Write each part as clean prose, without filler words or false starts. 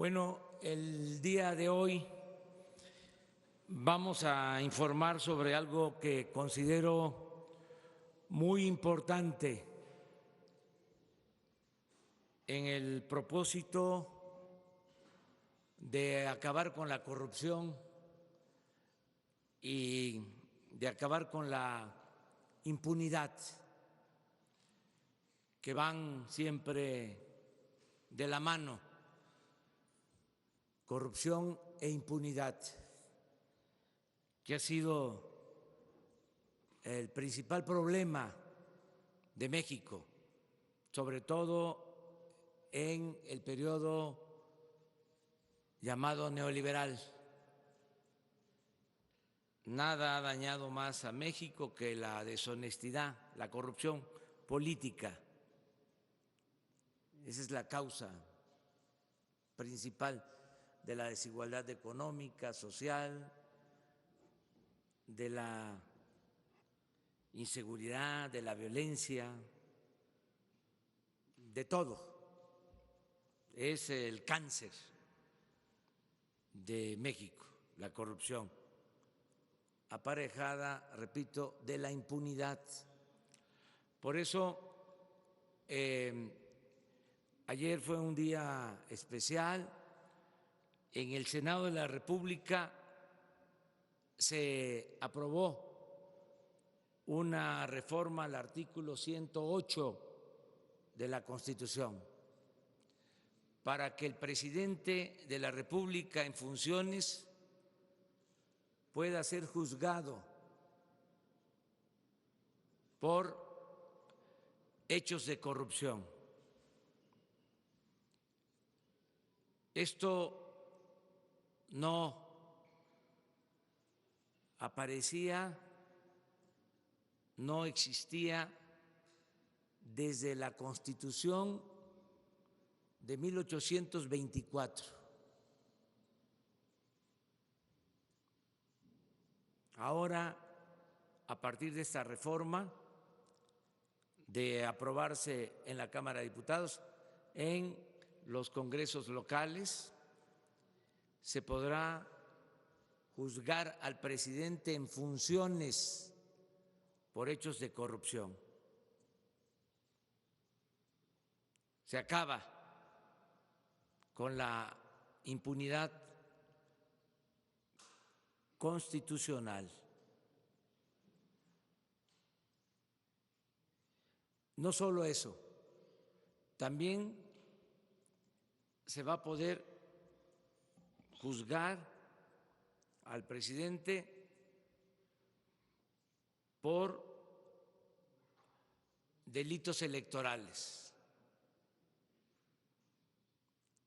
Bueno, el día de hoy vamos a informar sobre algo que considero muy importante en el propósito de acabar con la corrupción y de acabar con la impunidad, que van siempre de la mano, corrupción e impunidad, que ha sido el principal problema de México, sobre todo en el periodo llamado neoliberal. Nada ha dañado más a México que la deshonestidad, la corrupción política. Esa es la causa principal de la desigualdad económica, social, de la inseguridad, de la violencia, de todo. Es el cáncer de México, la corrupción, aparejada, repito, de la impunidad. Por eso, ayer fue un día especial. En el Senado de la República se aprobó una reforma al artículo 108 de la Constitución para que el presidente de la República en funciones pueda ser juzgado por hechos de corrupción. Esto no aparecía, no existía desde la Constitución de 1824. Ahora, a partir de esta reforma, de aprobarse en la Cámara de Diputados, en los congresos locales, se podrá juzgar al presidente en funciones por hechos de corrupción. Se acaba con la impunidad constitucional. No solo eso, también se va a poder juzgar al presidente por delitos electorales.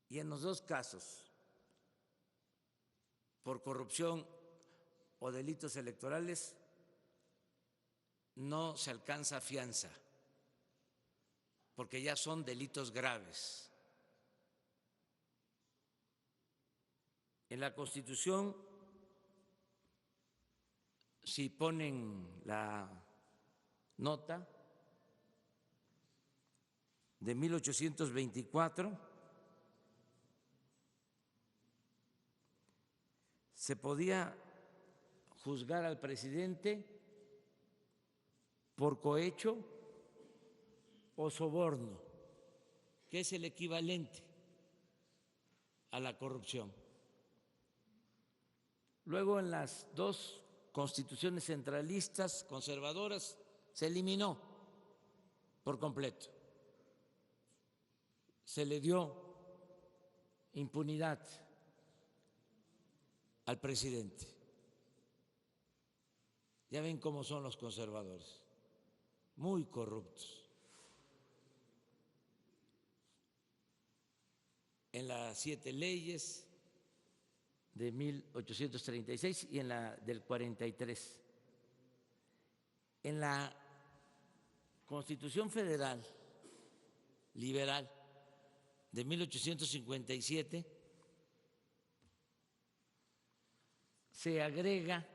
Y en los dos casos, por corrupción o delitos electorales, no se alcanza fianza, porque ya son delitos graves. En la Constitución, si ponen la nota de 1824, se podía juzgar al presidente por cohecho o soborno, que es el equivalente a la corrupción. Luego, en las dos constituciones centralistas conservadoras, se eliminó por completo. Se le dio impunidad al presidente. Ya ven cómo son los conservadores, muy corruptos. En las 7 leyes de 1836 y en la del 43. En la Constitución Federal Liberal de 1857 se agrega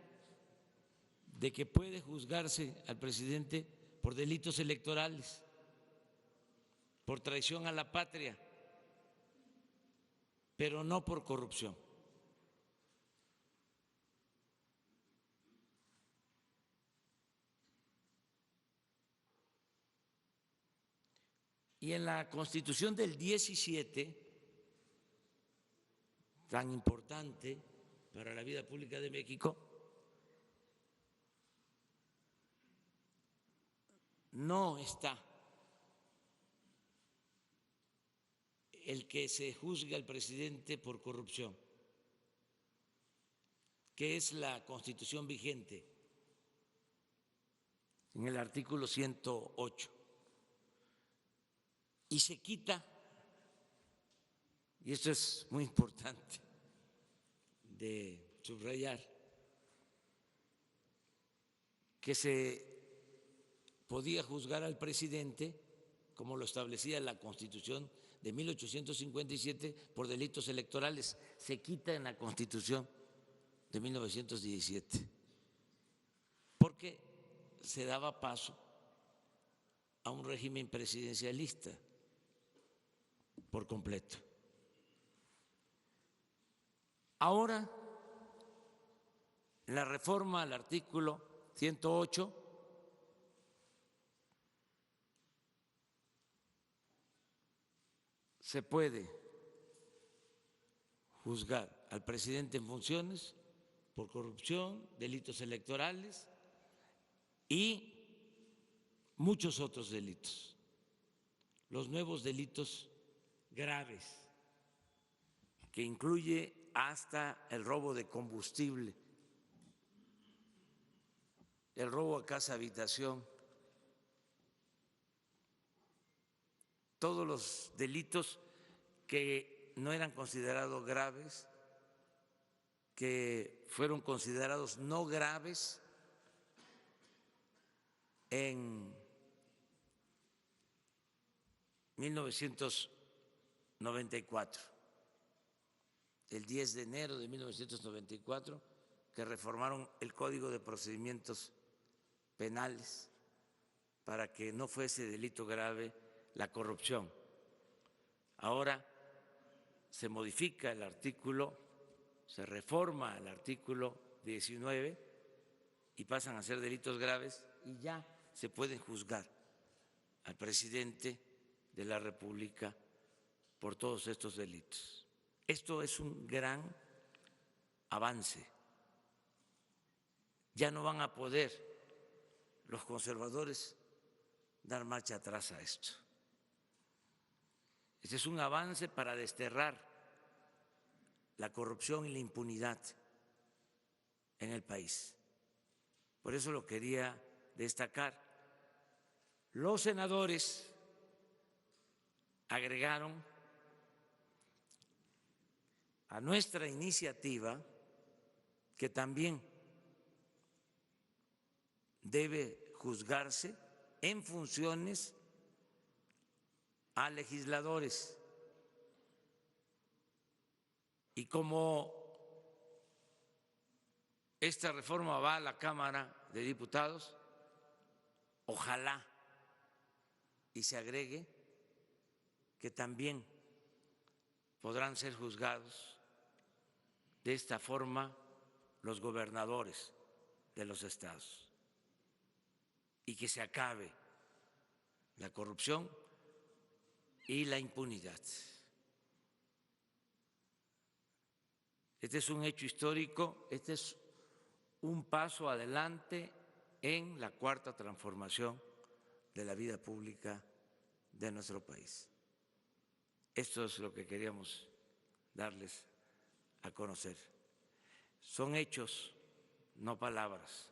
de que puede juzgarse al presidente por delitos electorales, por traición a la patria, pero no por corrupción. Y en la Constitución del 17, tan importante para la vida pública de México, no está el que se juzgue al presidente por corrupción, que es la Constitución vigente en el artículo 108. Y se quita, y esto es muy importante de subrayar, que se podía juzgar al presidente, como lo establecía la Constitución de 1857, por delitos electorales. Se quita en la Constitución de 1917, porque se daba paso a un régimen presidencialista por completo. Ahora, la reforma al artículo 108 se puede juzgar al presidente en funciones por corrupción, delitos electorales y muchos otros delitos, los nuevos delitos graves, que incluye hasta el robo de combustible, el robo a casa habitación, todos los delitos que no eran considerados graves, que fueron considerados no graves en 1994, el 10 de enero de 1994, que reformaron el Código de Procedimientos Penales para que no fuese delito grave la corrupción. Ahora se modifica el artículo, se reforma el artículo 19 y pasan a ser delitos graves y ya se pueden juzgar al presidente de la República por todos estos delitos. Esto es un gran avance. Ya no van a poder los conservadores dar marcha atrás a esto. Este es un avance para desterrar la corrupción y la impunidad en el país. Por eso lo quería destacar. Los senadores agregaron a nuestra iniciativa que también debe juzgarse en funciones a legisladores. Y como esta reforma va a la Cámara de Diputados, ojalá y se agregue que también podrán ser juzgados de esta forma los gobernadores de los estados y que se acabe la corrupción y la impunidad. Este es un hecho histórico, este es un paso adelante en la cuarta transformación de la vida pública de nuestro país. Esto es lo que queríamos darles a conocer. Son hechos, no palabras.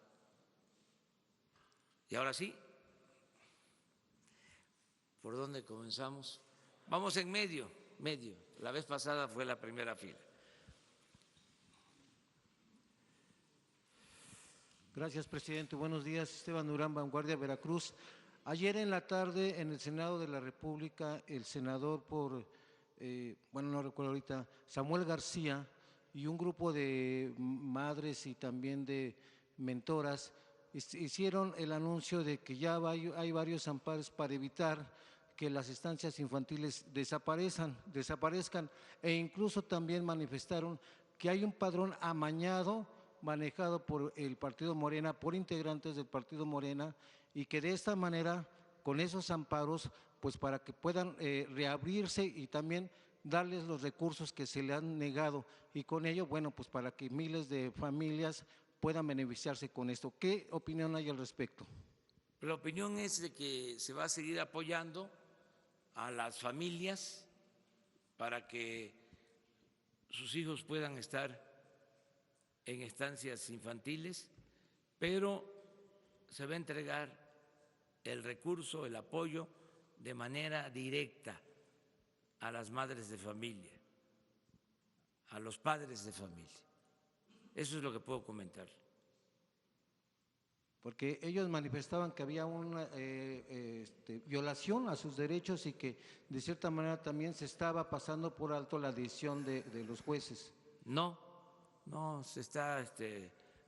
Y ahora sí, ¿por dónde comenzamos? Vamos en medio. La vez pasada fue la primera fila. Gracias, presidente. Buenos días. Esteban Durán, Vanguardia, Veracruz. Ayer en la tarde, en el Senado de la República, el senador no recuerdo ahorita, Samuel García, y un grupo de madres y también de mentoras hicieron el anuncio de que ya hay varios amparos para evitar que las estancias infantiles desaparezcan, e incluso también manifestaron que hay un padrón amañado manejado por el Partido Morena, por integrantes del Partido Morena, y que de esta manera, con esos amparos, pues para que puedan reabrirse y también darles los recursos que se le han negado, y con ello, bueno, pues para que miles de familias puedan beneficiarse con esto. ¿Qué opinión hay al respecto? La opinión es de que se va a seguir apoyando a las familias para que sus hijos puedan estar en estancias infantiles, pero se va a entregar el recurso, el apoyo de manera directa a las madres de familia, a los padres de familia. Eso es lo que puedo comentar. Porque ellos manifestaban que había una violación a sus derechos y que de cierta manera también se estaba pasando por alto la decisión de los jueces. No se está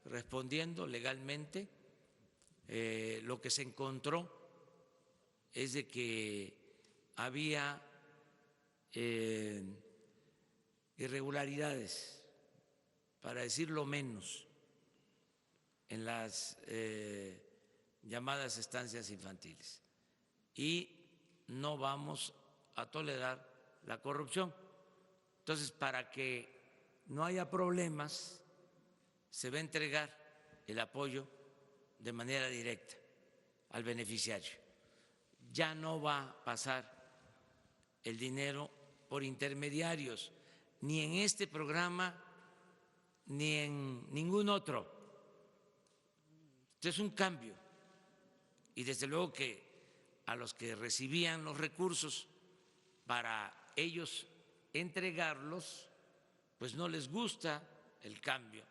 respondiendo legalmente. Lo que se encontró es de que había irregularidades, para decirlo menos, en las llamadas estancias infantiles, y no vamos a tolerar la corrupción. Entonces, para que no haya problemas, se va a entregar el apoyo de manera directa al beneficiario. Ya no va a pasar el dinero por intermediarios, ni en este programa, ni en ningún otro. Esto es un cambio, y desde luego que a los que recibían los recursos para ellos entregarlos, pues no les gusta el cambio,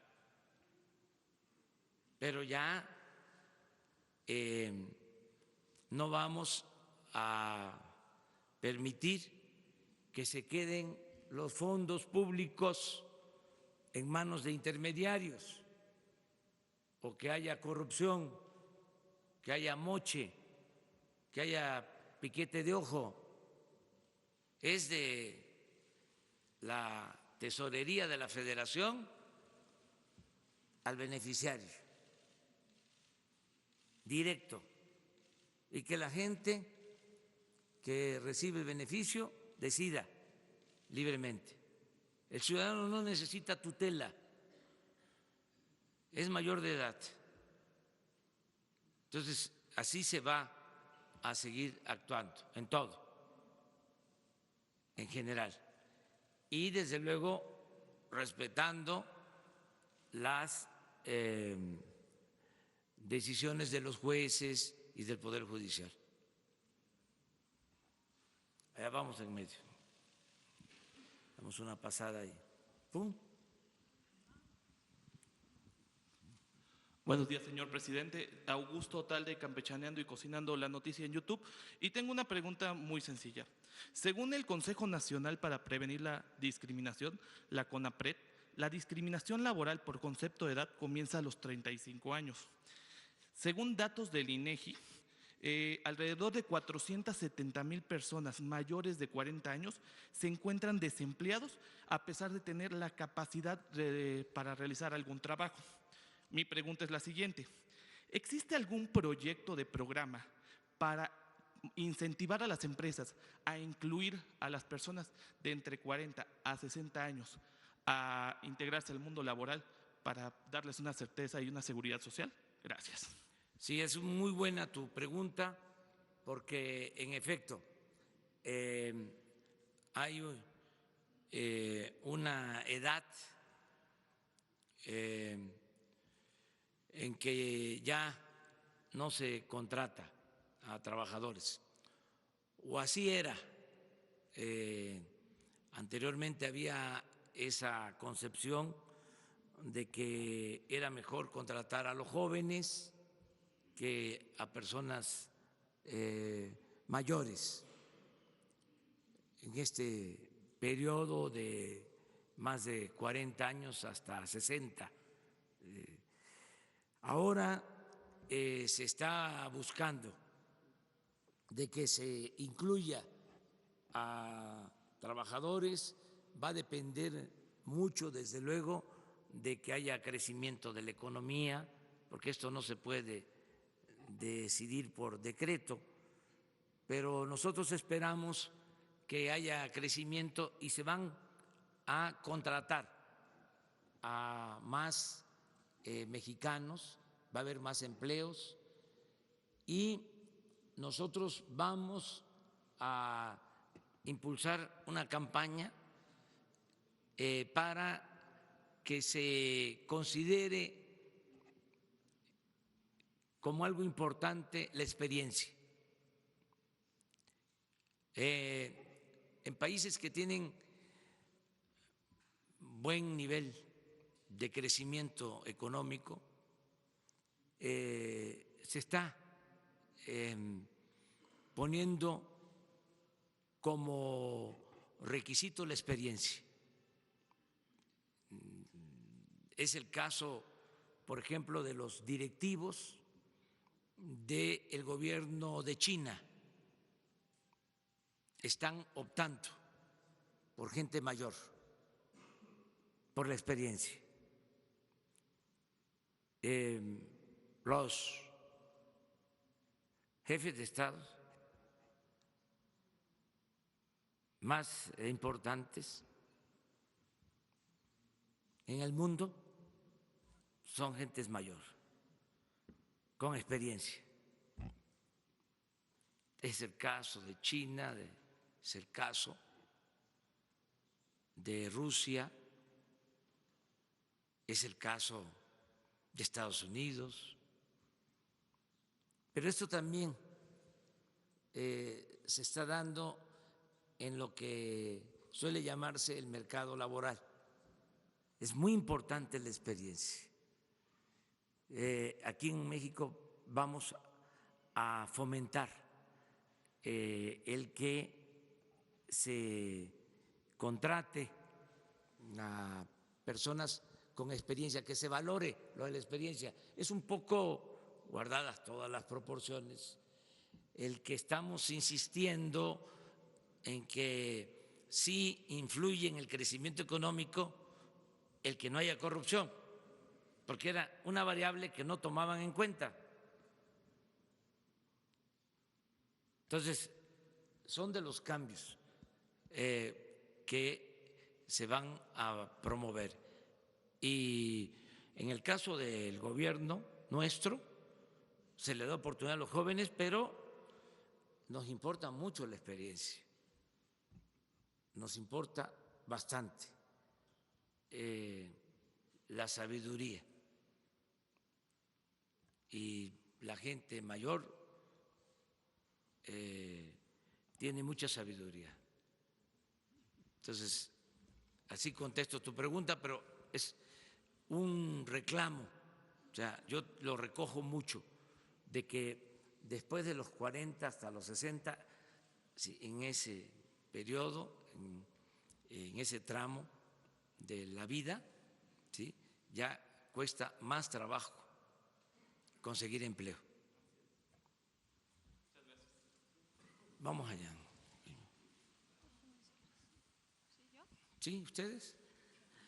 pero ya no vamos a permitir que se queden los fondos públicos en manos de intermediarios, o que haya corrupción, que haya moche, que haya piquete de ojo. Es de la tesorería de la Federación al beneficiario, directo, y que la gente que recibe el beneficio decida libremente. El ciudadano no necesita tutela, es mayor de edad. Entonces, así se va a seguir actuando en todo, en general, y desde luego respetando las decisiones de los jueces y del Poder Judicial. Allá vamos en medio. Damos una pasada ahí. ¡Pum! Buenos días, señor presidente. Augusto Otalde, Campechaneando y Cocinando la Noticia en YouTube. Y tengo una pregunta muy sencilla. Según el Consejo Nacional para Prevenir la Discriminación, la CONAPRED, la discriminación laboral por concepto de edad comienza a los 35 años. Según datos del INEGI, alrededor de 470,000 personas mayores de 40 años se encuentran desempleados a pesar de tener la capacidad para realizar algún trabajo. Mi pregunta es la siguiente: ¿existe algún proyecto de programa para incentivar a las empresas a incluir a las personas de entre 40 a 60 años a integrarse al mundo laboral para darles una certeza y una seguridad social? Gracias. Sí, es muy buena tu pregunta, porque en efecto hay una edad en que ya no se contrata a trabajadores, o así era. Anteriormente había esa concepción de que era mejor contratar a los jóvenes que a personas mayores. En este periodo de más de 40 años hasta 60. Ahora se está buscando de que se incluya a trabajadores va a depender mucho, desde luego, de que haya crecimiento de la economía, porque esto no se puede decidir por decreto, pero nosotros esperamos que haya crecimiento y se van a contratar a más mexicanos, va a haber más empleos y nosotros vamos a impulsar una campaña para que se considere como algo importante la experiencia. En países que tienen buen nivel de crecimiento económico, se está poniendo como requisito la experiencia. Es el caso, por ejemplo, de los directivos del gobierno de China. Están optando por gente mayor, por la experiencia. Los jefes de Estado más importantes en el mundo son gentes mayores, con experiencia. Es el caso de China, es el caso de Rusia, es el caso de Estados Unidos, pero esto también se está dando en lo que suele llamarse el mercado laboral. Es muy importante la experiencia. Aquí en México vamos a fomentar el que se contrate a personas con experiencia, que se valore lo de la experiencia. Es un poco, guardadas todas las proporciones, el que estamos insistiendo en que sí influye en el crecimiento económico el que no haya corrupción, porque era una variable que no tomaban en cuenta. Entonces, son de los cambios que se van a promover. Y en el caso del gobierno nuestro, se le da oportunidad a los jóvenes, pero nos importa mucho la experiencia, nos importa bastante la sabiduría. Y la gente mayor tiene mucha sabiduría. Entonces, así contesto tu pregunta, pero es un reclamo, o sea, yo lo recojo mucho, de que después de los 40 hasta los 60, en ese periodo, en ese tramo de la vida, ¿sí?, ya cuesta más trabajo conseguir empleo. Vamos allá. ¿Sí? ¿Ustedes?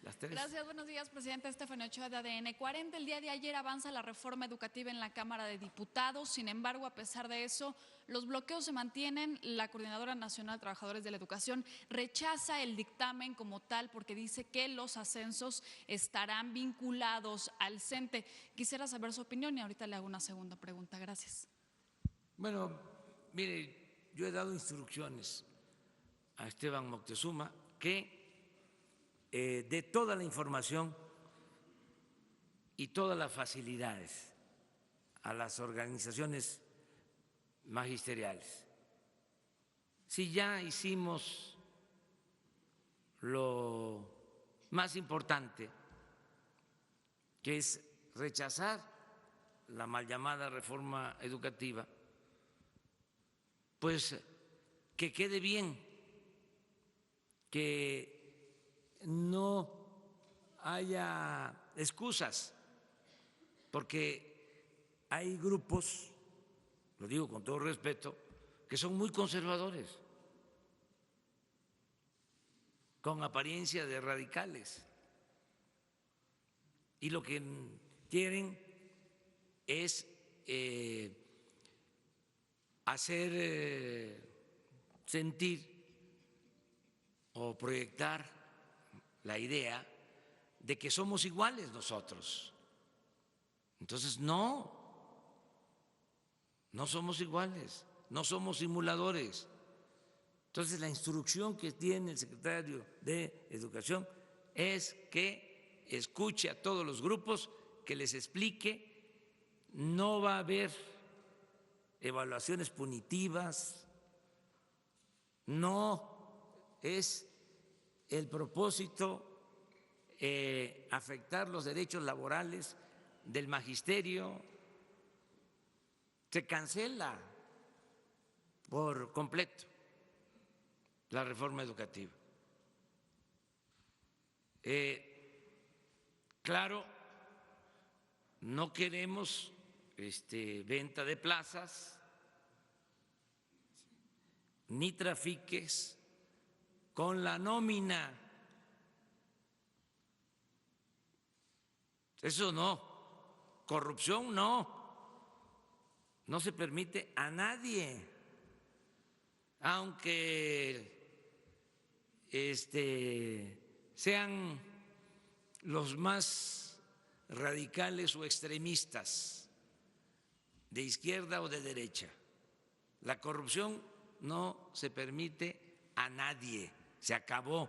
Las tres. Gracias, buenos días, presidente. Estefanía Ochoa de ADN 40. El día de ayer avanza la reforma educativa en la Cámara de Diputados. Sin embargo, a pesar de eso, los bloqueos se mantienen. La Coordinadora Nacional de Trabajadores de la Educación rechaza el dictamen como tal porque dice que los ascensos estarán vinculados al CENTE. Quisiera saber su opinión y ahorita le hago una segunda pregunta. Gracias. Bueno, mire, yo he dado instrucciones a Esteban Moctezuma que de toda la información y todas las facilidades a las organizaciones magisteriales. Si ya hicimos lo más importante, que es rechazar la mal llamada reforma educativa, pues que quede bien, que no haya excusas, porque hay grupos, lo digo con todo respeto, que son muy conservadores, con apariencia de radicales. Y lo que quieren es hacer sentir o proyectar la idea de que somos iguales nosotros. Entonces, no somos iguales, no somos simuladores. Entonces, la instrucción que tiene el secretario de Educación es que escuche a todos los grupos, que les explique, no va a haber evaluaciones punitivas, no es el propósito afectar los derechos laborales del magisterio. Se cancela por completo la reforma educativa. Claro, no queremos venta de plazas ni trafiques con la nómina. Eso no, corrupción no se permite a nadie, aunque sean los más radicales o extremistas, de izquierda o de derecha. La corrupción no se permite a nadie, se acabó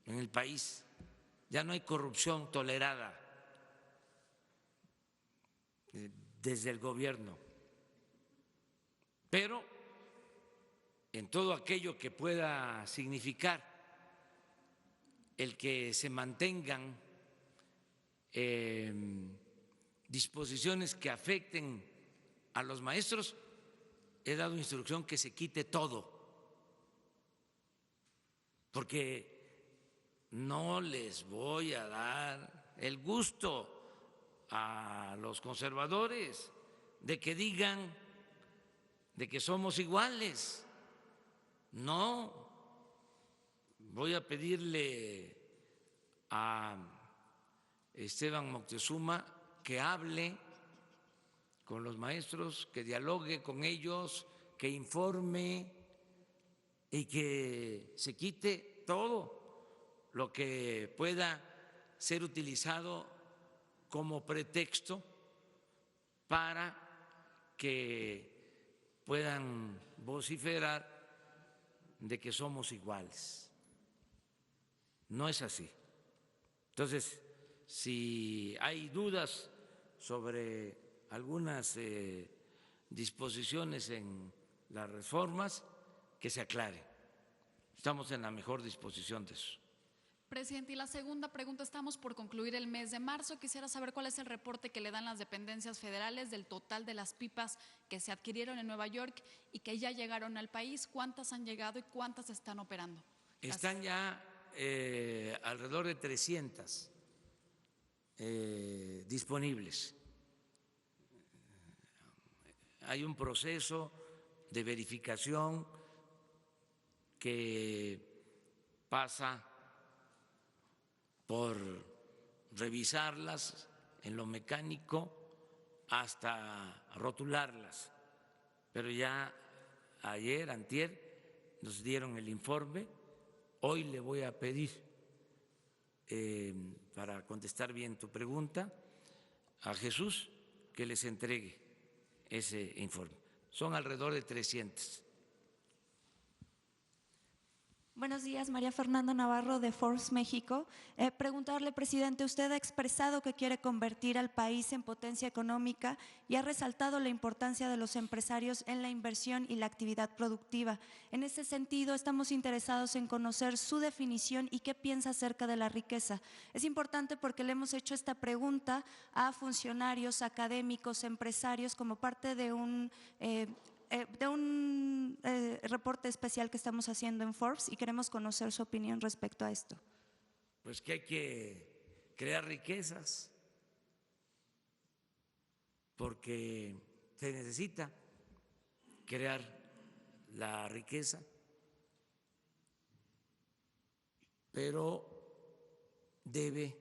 en el país. Ya no hay corrupción tolerada desde el gobierno, pero en todo aquello que pueda significar el que se mantengan disposiciones que afecten a los maestros, he dado instrucción que se quite todo, porque no les voy a dar el gusto a los conservadores de que digan de que somos iguales. No, voy a pedirle a Esteban Moctezuma que hable con los maestros, que dialogue con ellos, que informe y que se quite todo lo que pueda ser utilizado como pretexto para que puedan vociferar de que somos iguales. No es así. Entonces, si hay dudas sobre algunas disposiciones en las reformas, que se aclare. Estamos en la mejor disposición de eso. Presidente, y la segunda pregunta, estamos por concluir el mes de marzo. Quisiera saber cuál es el reporte que le dan las dependencias federales del total de las pipas que se adquirieron en Nueva York y que ya llegaron al país. ¿Cuántas han llegado y cuántas están operando? Están ya alrededor de 300 disponibles. Hay un proceso de verificación que pasa por revisarlas en lo mecánico hasta rotularlas. Pero ya ayer, antier, nos dieron el informe. Hoy le voy a pedir, para contestar bien tu pregunta, a Jesús que les entregue ese informe. Son alrededor de 300. Buenos días, María Fernanda Navarro de Forbes México. Preguntarle, presidente, usted ha expresado que quiere convertir al país en potencia económica y ha resaltado la importancia de los empresarios en la inversión y la actividad productiva. En ese sentido, estamos interesados en conocer su definición y qué piensa acerca de la riqueza. Es importante porque le hemos hecho esta pregunta a funcionarios, académicos, empresarios, como parte de un reporte especial que estamos haciendo en Forbes y queremos conocer su opinión respecto a esto. Pues que hay que crear riquezas porque se necesita crear la riqueza, pero debe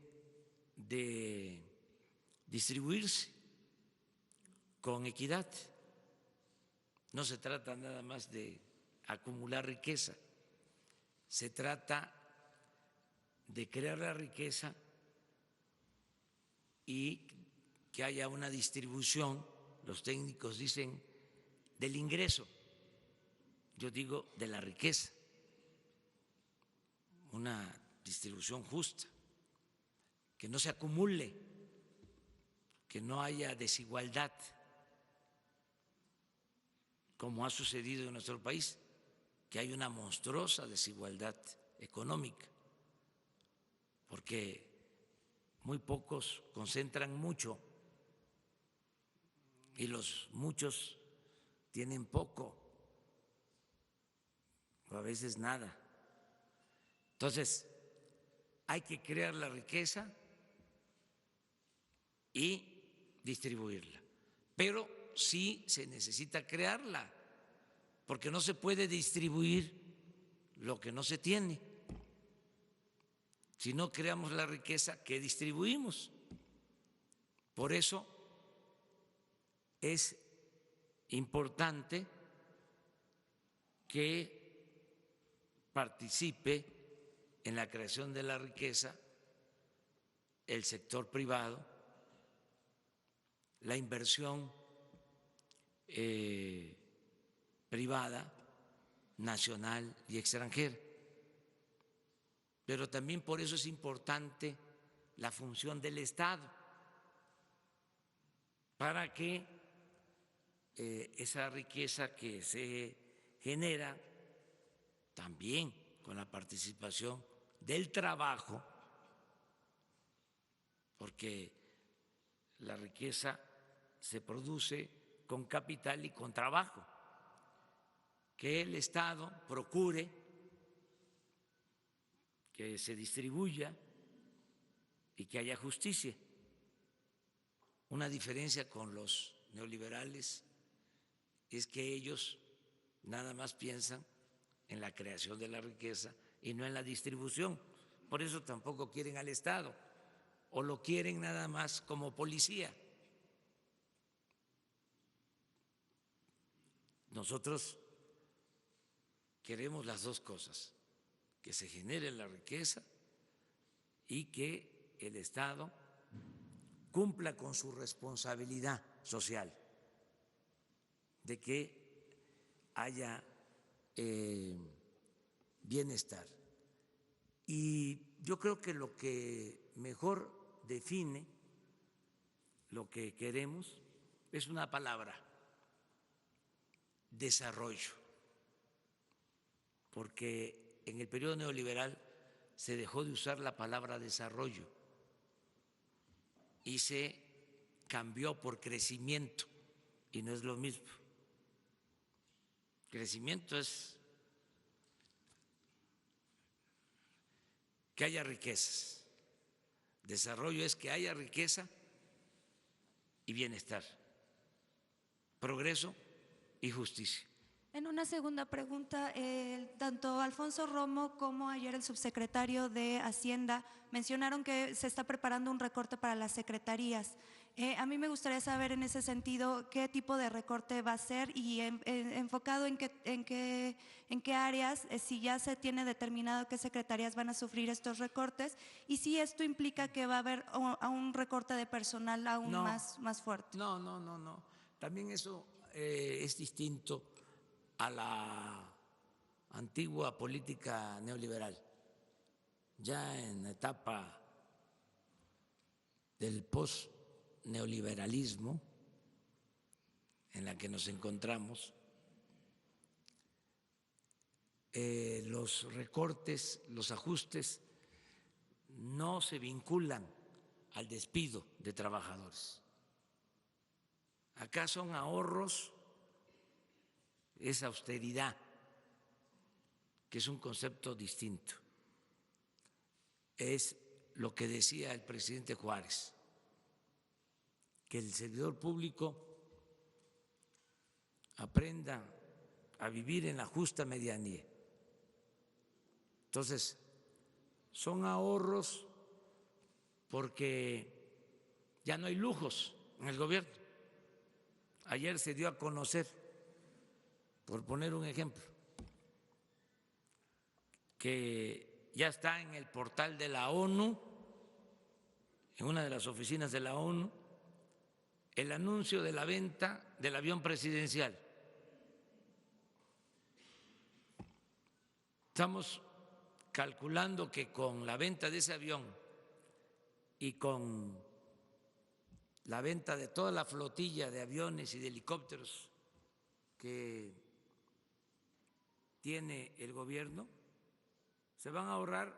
de distribuirse con equidad. No se trata nada más de acumular riqueza, se trata de crear la riqueza y que haya una distribución, los técnicos dicen, del ingreso, yo digo de la riqueza, una distribución justa, que no se acumule, que no haya desigualdad, como ha sucedido en nuestro país, que hay una monstruosa desigualdad económica, porque muy pocos concentran mucho y los muchos tienen poco o a veces nada. Entonces, hay que crear la riqueza y distribuirla, pero sí se necesita crearla, porque no se puede distribuir lo que no se tiene. Si no creamos la riqueza, ¿qué distribuimos? Por eso es importante que participe en la creación de la riqueza el sector privado, la inversión privada, nacional y extranjera. Pero también por eso es importante la función del Estado, para que esa riqueza que se genera también con la participación del trabajo, porque la riqueza se produce con capital y con trabajo, que el Estado procure que se distribuya y que haya justicia. Una diferencia con los neoliberales es que ellos nada más piensan en la creación de la riqueza y no en la distribución. Por eso tampoco quieren al Estado, o lo quieren nada más como policía. Nosotros queremos las dos cosas, que se genere la riqueza y que el Estado cumpla con su responsabilidad social de que haya bienestar. Y yo creo que lo que mejor define lo que queremos es una palabra: desarrollo, porque en el periodo neoliberal se dejó de usar la palabra desarrollo y se cambió por crecimiento, y no es lo mismo. Crecimiento es que haya riquezas, desarrollo es que haya riqueza y bienestar, progreso y justicia. En una segunda pregunta, tanto Alfonso Romo como ayer el subsecretario de Hacienda mencionaron que se está preparando un recorte para las secretarías. A mí me gustaría saber en ese sentido qué tipo de recorte va a ser y enfocado en qué áreas, si ya se tiene determinado qué secretarías van a sufrir estos recortes y si esto implica que va a haber un recorte de personal aún más fuerte. No. También eso es distinto a la antigua política neoliberal. Ya en la etapa del post-neoliberalismo en la que nos encontramos, los recortes, los ajustes no se vinculan al despido de trabajadores. Acá son ahorros, es austeridad, que es un concepto distinto. Es lo que decía el presidente Juárez, que el servidor público aprenda a vivir en la justa medianía. Entonces, son ahorros porque ya no hay lujos en el gobierno. Ayer se dio a conocer, por poner un ejemplo, que ya está en el portal de la ONU, en una de las oficinas de la ONU, el anuncio de la venta del avión presidencial. Estamos calculando que con la venta de ese avión y con la venta de toda la flotilla de aviones y de helicópteros que tiene el gobierno, se van a ahorrar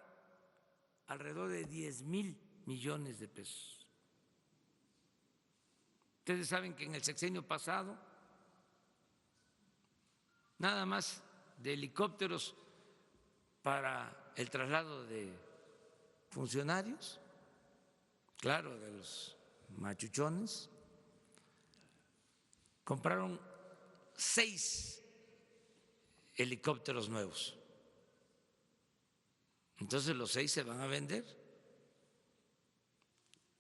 alrededor de 10,000 millones de pesos. Ustedes saben que en el sexenio pasado, nada más de helicópteros para el traslado de funcionarios, claro, de los machuchones, compraron 6 helicópteros nuevos. Entonces los 6 se van a vender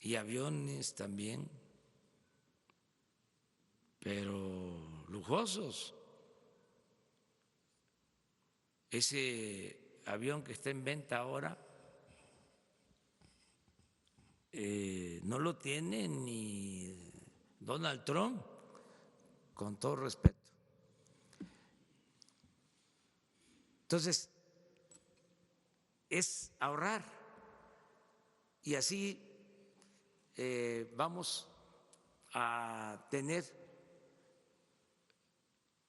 y aviones también, pero lujosos. Ese avión que está en venta ahora no lo tiene ni Donald Trump, con todo respeto. Entonces, es ahorrar y así vamos a tener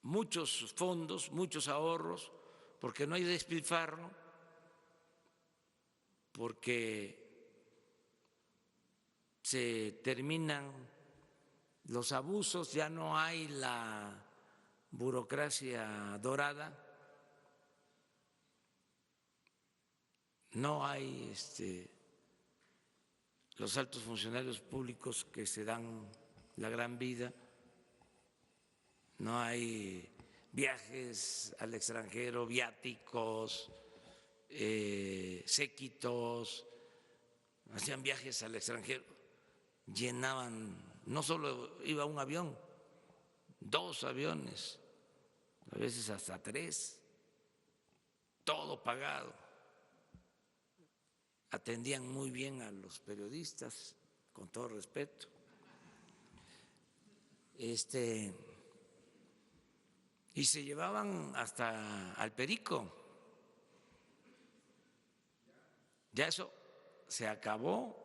muchos fondos, muchos ahorros, porque no hay despilfarro, porque se terminan los abusos, ya no hay la burocracia dorada, no hay los altos funcionarios públicos que se dan la gran vida, no hay viajes al extranjero, viáticos, séquitos, hacían viajes al extranjero, llenaban, no solo iba un avión, 2 aviones, a veces hasta 3, todo pagado. Atendían muy bien a los periodistas, con todo respeto. Y se llevaban hasta al perico. Ya eso se acabó,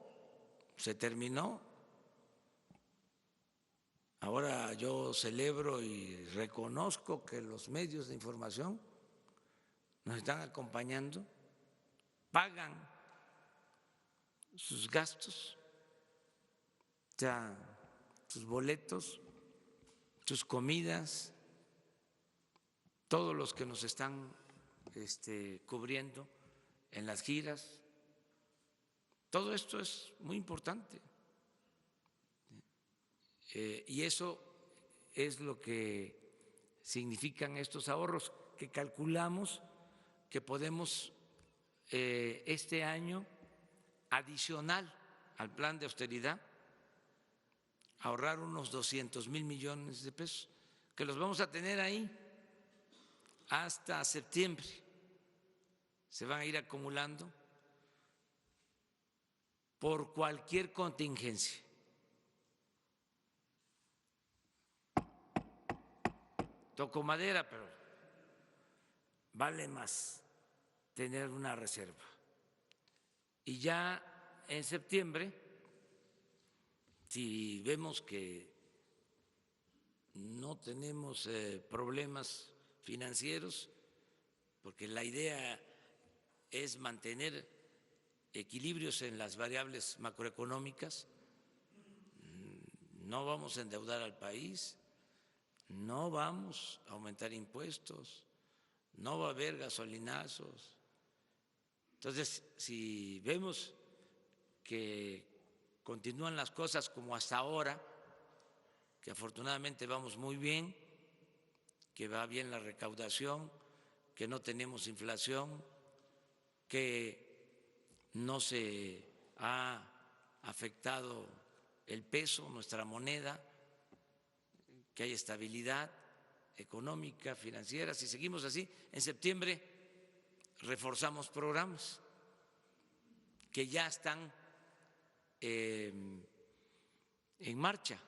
se terminó. Ahora yo celebro y reconozco que los medios de información nos están acompañando, pagan sus gastos, o sea, sus boletos, sus comidas, todos los que nos están cubriendo en las giras. Todo esto es muy importante. Y eso es lo que significan estos ahorros que calculamos que podemos este año, adicional al plan de austeridad, ahorrar unos 200,000 millones de pesos, que los vamos a tener ahí hasta septiembre. Se van a ir acumulando por cualquier contingencia. Toco madera, pero vale más tener una reserva. Y ya en septiembre, si vemos que no tenemos problemas financieros, porque la idea es mantener equilibrios en las variables macroeconómicas, no vamos a endeudar al país, no vamos a aumentar impuestos, no va a haber gasolinazos. Entonces, si vemos que continúan las cosas como hasta ahora, que afortunadamente vamos muy bien, que va bien la recaudación, que no tenemos inflación, que no se ha afectado el peso, nuestra moneda, que hay estabilidad económica, financiera. Si seguimos así, en septiembre reforzamos programas que ya están en marcha.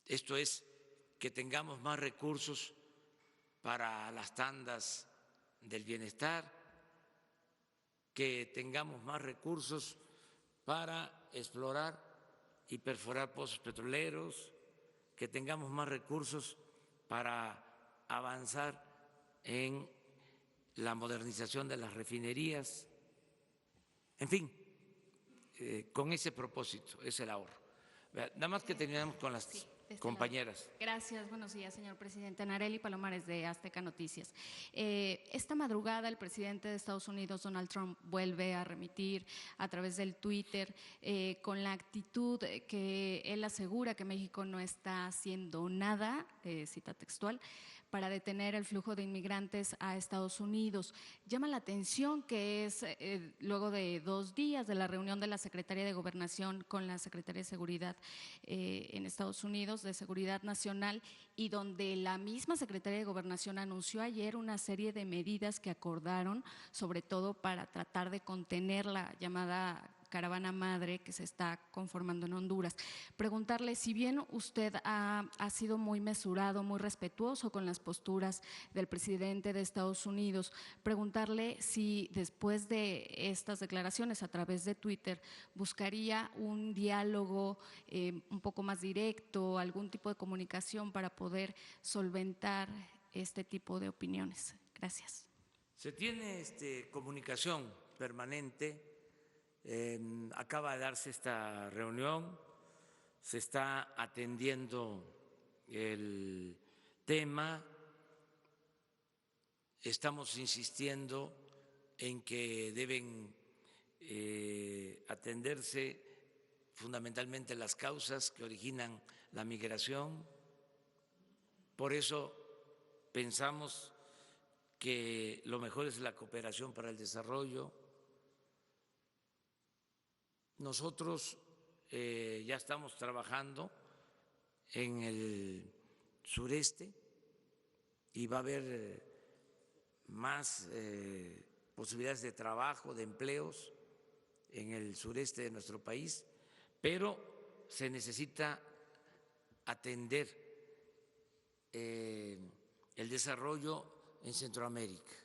Esto es, que tengamos más recursos para las tandas del bienestar, que tengamos más recursos para explorar y perforar pozos petroleros, que tengamos más recursos para avanzar en la modernización de las refinerías, en fin, con ese propósito es el ahorro. Nada más que terminamos con las compañeras. Gracias, buenos días, señor presidente. Nareli Palomares, de Azteca Noticias. Esta madrugada el presidente de Estados Unidos, Donald Trump, vuelve a remitir a través del Twitter con la actitud que él asegura que México no está haciendo nada, cita textual, para detener el flujo de inmigrantes a Estados Unidos. Llama la atención que es luego de 2 días de la reunión de la Secretaría de Gobernación con la Secretaría de Seguridad en Estados Unidos, de Seguridad Nacional, y donde la misma Secretaría de Gobernación anunció ayer una serie de medidas que acordaron, sobre todo para tratar de contener la llamada caravana madre que se está conformando en Honduras. Preguntarle, si bien usted ha sido muy mesurado, muy respetuoso con las posturas del presidente de Estados Unidos, preguntarle si después de estas declaraciones a través de Twitter buscaría un diálogo un poco más directo, algún tipo de comunicación para poder solventar este tipo de opiniones. Gracias. Se tiene comunicación permanente. Acaba de darse esta reunión, se está atendiendo el tema, estamos insistiendo en que deben atenderse fundamentalmente las causas que originan la migración. Por eso pensamos que lo mejor es la cooperación para el desarrollo. Nosotros ya estamos trabajando en el sureste y va a haber más posibilidades de trabajo, de empleos en el sureste de nuestro país, pero se necesita atender el desarrollo en Centroamérica,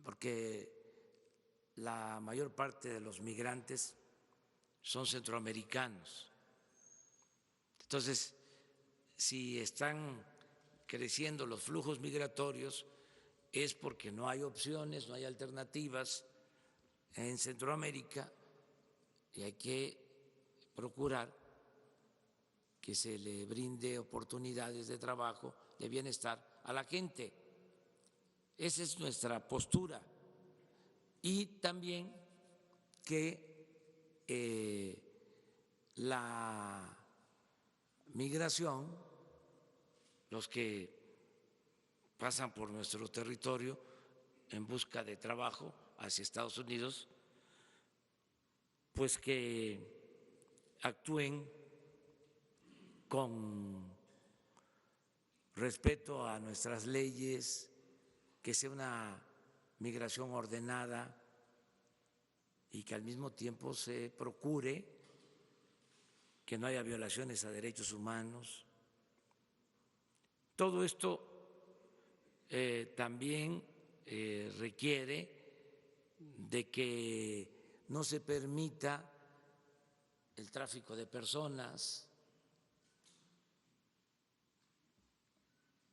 porque la mayor parte de los migrantes son centroamericanos. Entonces, si están creciendo los flujos migratorios es porque no hay opciones, no hay alternativas en Centroamérica y hay que procurar que se le brinde oportunidades de trabajo, de bienestar a la gente. Esa es nuestra postura. Y también que la migración, los que pasan por nuestro territorio en busca de trabajo hacia Estados Unidos, pues que actúen con respeto a nuestras leyes, que sea una migración ordenada y que al mismo tiempo se procure que no haya violaciones a derechos humanos. Todo esto también requiere de que no se permita el tráfico de personas,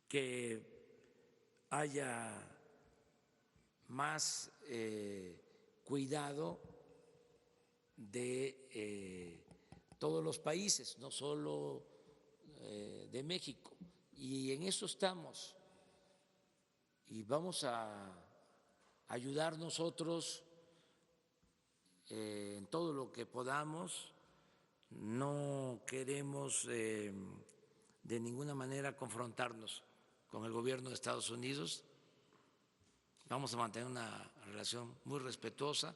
que haya más cuidado de todos los países, no solo de México. Y en eso estamos. Y vamos a ayudar nosotros en todo lo que podamos. No queremos de ninguna manera confrontarnos con el gobierno de Estados Unidos. Vamos a mantener una relación muy respetuosa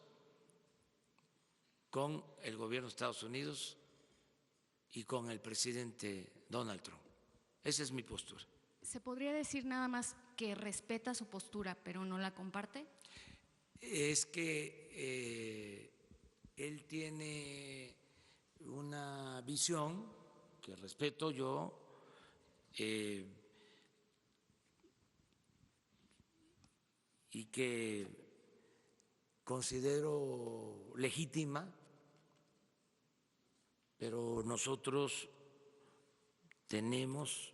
con el gobierno de Estados Unidos y con el presidente Donald Trump. Esa es mi postura. ¿Se podría decir nada más que respeta su postura, pero no la comparte? Es que él tiene una visión que respeto yo, y que considero legítima, pero nosotros tenemos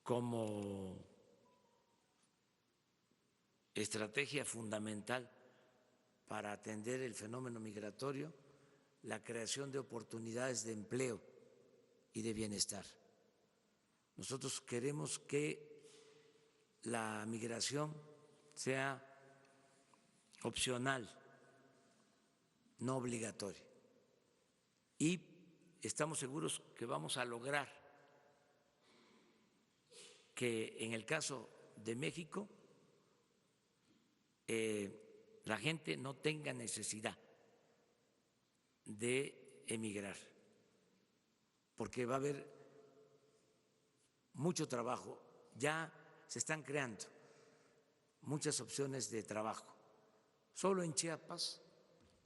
como estrategia fundamental para atender el fenómeno migratorio la creación de oportunidades de empleo y de bienestar. Nosotros queremos que la migración sea opcional, no obligatoria. Y estamos seguros que vamos a lograr que en el caso de México la gente no tenga necesidad de emigrar, porque va a haber mucho trabajo. Ya se están creando muchas opciones de trabajo. Solo en Chiapas,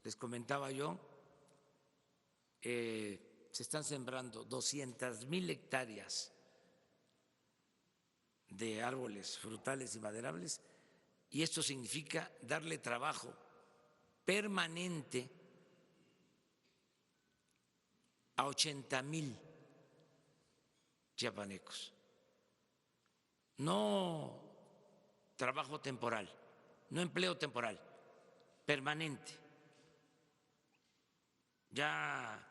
les comentaba yo, se están sembrando 200,000 hectáreas de árboles frutales y maderables, y esto significa darle trabajo permanente a 80,000 chiapanecos. No trabajo temporal, no empleo temporal, permanente. Ya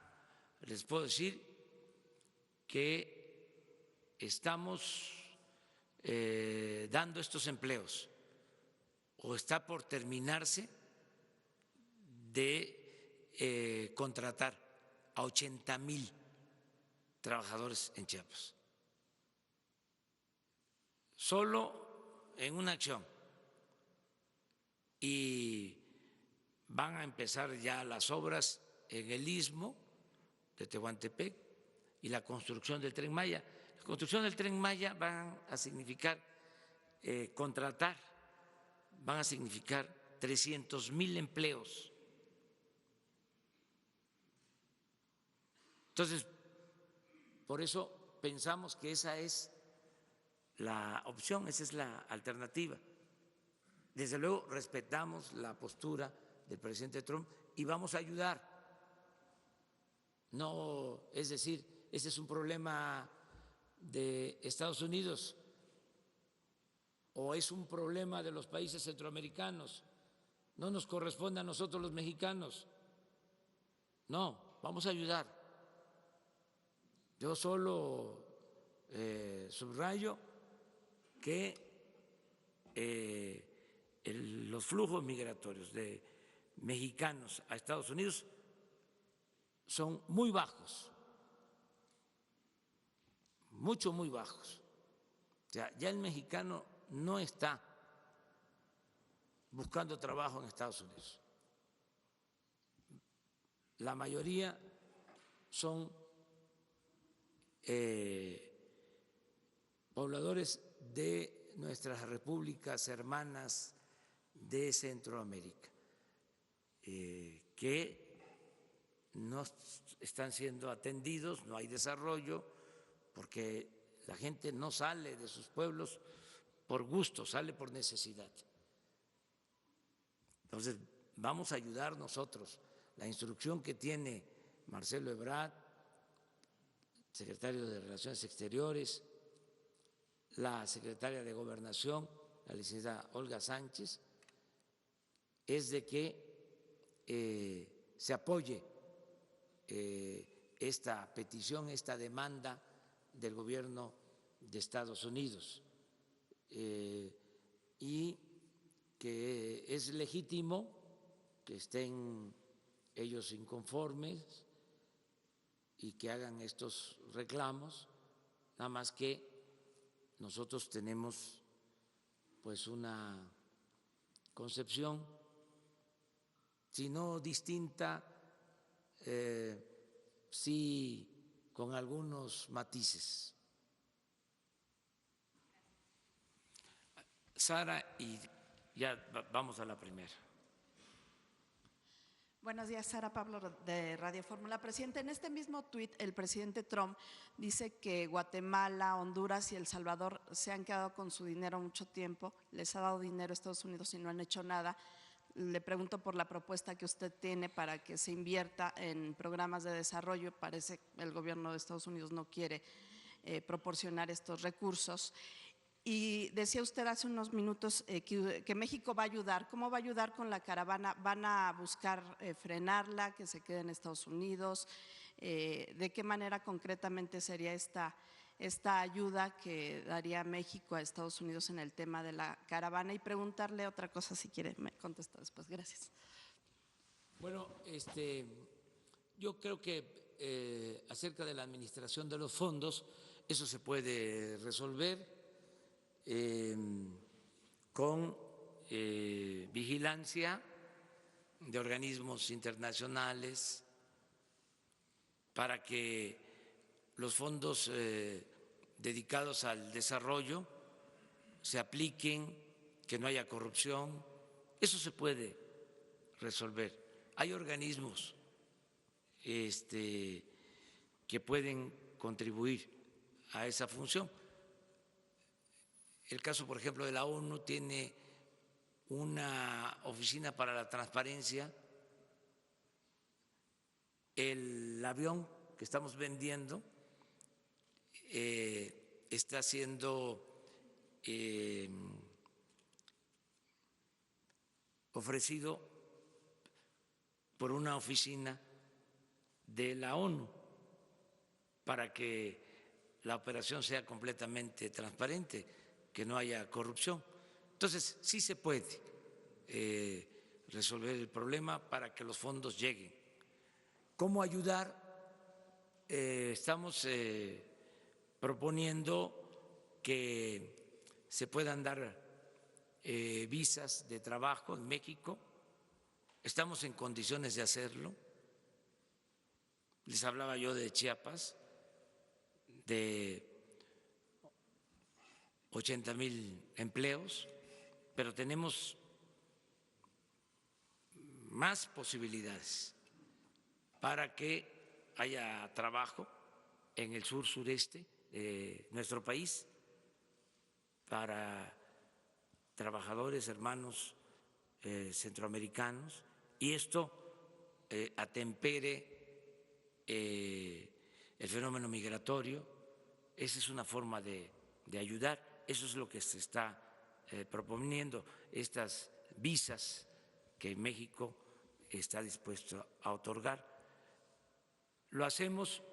les puedo decir que estamos dando estos empleos, o está por terminarse de contratar a 80,000 trabajadores en Chiapas. Solo en una acción. Y van a empezar ya las obras en el Istmo de Tehuantepec y la construcción del Tren Maya. La construcción del Tren Maya va a significar contratar, van a significar 300,000 empleos. Entonces, por eso pensamos que esa es la opción, esa es la alternativa. Desde luego respetamos la postura del presidente Trump y vamos a ayudar. No, es decir, ese es un problema de Estados Unidos o es un problema de los países centroamericanos. No nos corresponde a nosotros los mexicanos. No, vamos a ayudar. Yo solo subrayo que los flujos migratorios de mexicanos a Estados Unidos son muy bajos, muy bajos. O sea, ya el mexicano no está buscando trabajo en Estados Unidos. La mayoría son pobladores de nuestras repúblicas hermanas de Centroamérica, que no están siendo atendidos, no hay desarrollo, porque la gente no sale de sus pueblos por gusto, sale por necesidad. Entonces, vamos a ayudar nosotros. La instrucción que tiene Marcelo Ebrard, secretario de Relaciones Exteriores, la secretaria de Gobernación, la licenciada Olga Sánchez, es de que se apoye esta petición, esta demanda del gobierno de Estados Unidos, y que es legítimo que estén ellos inconformes, y que hagan estos reclamos, nada más que nosotros tenemos pues una concepción, si no distinta, sí con algunos matices. Sara, y ya vamos a la primera. Buenos días, Sara Pablo de Radio Fórmula. Presidente, en este mismo tuit el presidente Trump dice que Guatemala, Honduras y El Salvador se han quedado con su dinero mucho tiempo, les ha dado dinero a Estados Unidos y no han hecho nada. Le pregunto por la propuesta que usted tiene para que se invierta en programas de desarrollo. Parece que el gobierno de Estados Unidos no quiere proporcionar estos recursos. Y decía usted hace unos minutos que México va a ayudar. ¿Cómo va a ayudar con la caravana? ¿Van a buscar frenarla, que se quede en Estados Unidos? ¿De qué manera concretamente sería esta ayuda que daría México a Estados Unidos en el tema de la caravana? Y preguntarle otra cosa, si quiere, me contesta después. Gracias. Bueno, yo creo que acerca de la administración de los fondos, eso se puede resolver con vigilancia de organismos internacionales para que los fondos dedicados al desarrollo se apliquen, que no haya corrupción. Eso se puede resolver. Hay organismos que pueden contribuir a esa función. El caso, por ejemplo, de la ONU tiene una oficina para la transparencia. El avión que estamos vendiendo está siendo ofrecido por una oficina de la ONU para que la operación sea completamente transparente, que no haya corrupción. Entonces, sí se puede resolver el problema para que los fondos lleguen. ¿Cómo ayudar? Estamos proponiendo que se puedan dar visas de trabajo en México. Estamos en condiciones de hacerlo. Les hablaba yo de Chiapas, de 80,000 empleos, pero tenemos más posibilidades para que haya trabajo en el sur sureste de nuestro país para trabajadores hermanos centroamericanos, y esto atempere el fenómeno migratorio. Esa es una forma de ayudar. Eso es lo que se está proponiendo, estas visas que México está dispuesto a otorgar. Lo hacemos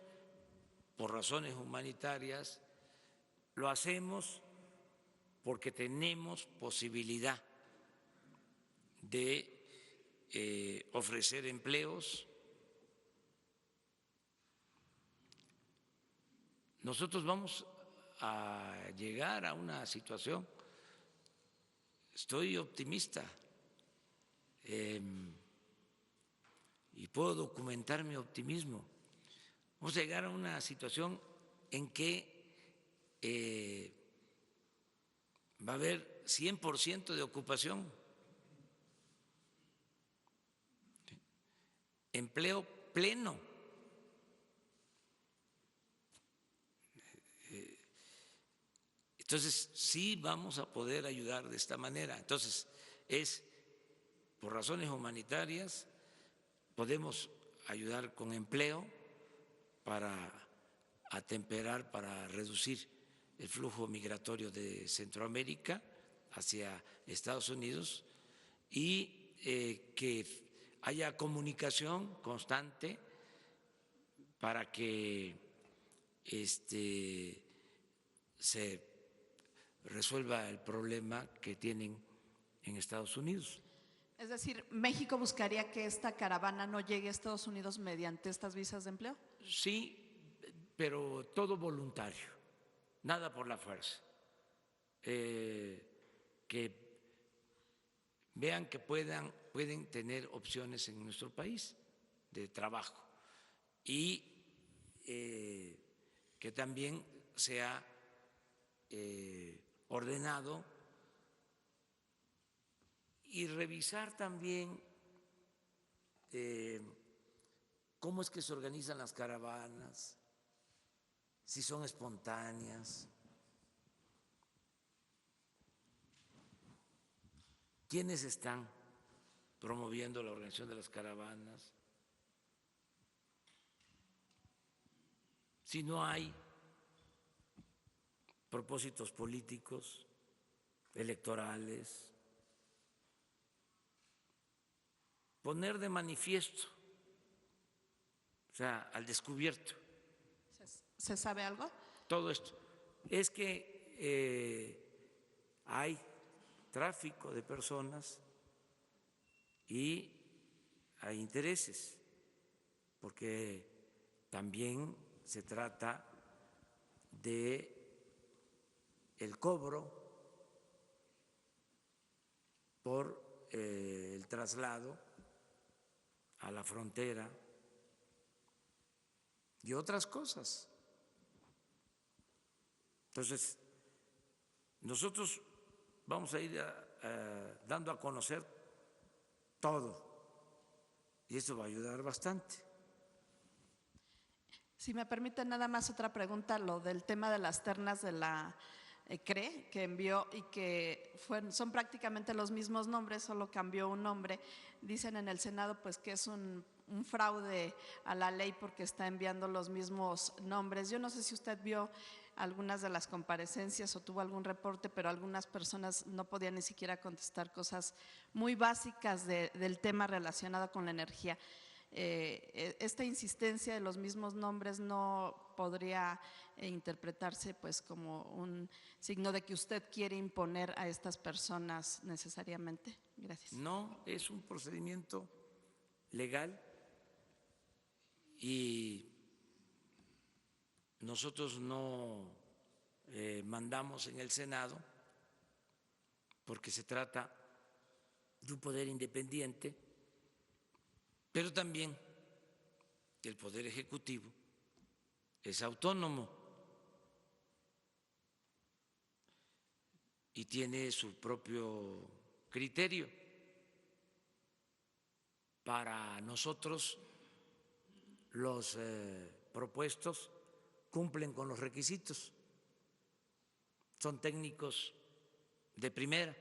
por razones humanitarias, lo hacemos porque tenemos posibilidad de ofrecer empleos. Nosotros vamos a llegar a una situación, estoy optimista y puedo documentar mi optimismo. Vamos a llegar a una situación en que va a haber 100% de ocupación, empleo pleno. Entonces, sí vamos a poder ayudar de esta manera. Entonces, es por razones humanitarias, podemos ayudar con empleo para atemperar, para reducir el flujo migratorio de Centroamérica hacia Estados Unidos, y que haya comunicación constante para que se resuelva el problema que tienen en Estados Unidos. Es decir, ¿México buscaría que esta caravana no llegue a Estados Unidos mediante estas visas de empleo? sí, pero todo voluntario, nada por la fuerza. Que vean que pueden tener opciones en nuestro país de trabajo y que también sea ordenado y revisar también cómo es que se organizan las caravanas, si son espontáneas, quiénes están promoviendo la organización de las caravanas, si no hay propósitos políticos, electorales, poner de manifiesto, o sea, al descubierto. ¿Se sabe algo? Todo esto. Es que hay tráfico de personas y hay intereses, porque también se trata de el cobro por el traslado a la frontera y otras cosas. Entonces, nosotros vamos a ir dando a conocer todo y eso va a ayudar bastante. Si me permite nada más otra pregunta, lo del tema de las ternas de la CRE que envió y que son prácticamente los mismos nombres, solo cambió un nombre. Dicen en el Senado pues que es un fraude a la ley porque está enviando los mismos nombres. Yo no sé si usted vio algunas de las comparecencias o tuvo algún reporte, pero algunas personas no podían ni siquiera contestar cosas muy básicas del tema relacionado con la energía. Esta insistencia de los mismos nombres no podría interpretarse pues como un signo de que usted quiere imponer a estas personas necesariamente. Gracias. No, es un procedimiento legal y nosotros no mandamos en el Senado porque se trata de un poder independiente, pero también el Poder Ejecutivo es autónomo y tiene su propio criterio. Para nosotros, los propuestos cumplen con los requisitos, son técnicos de primera.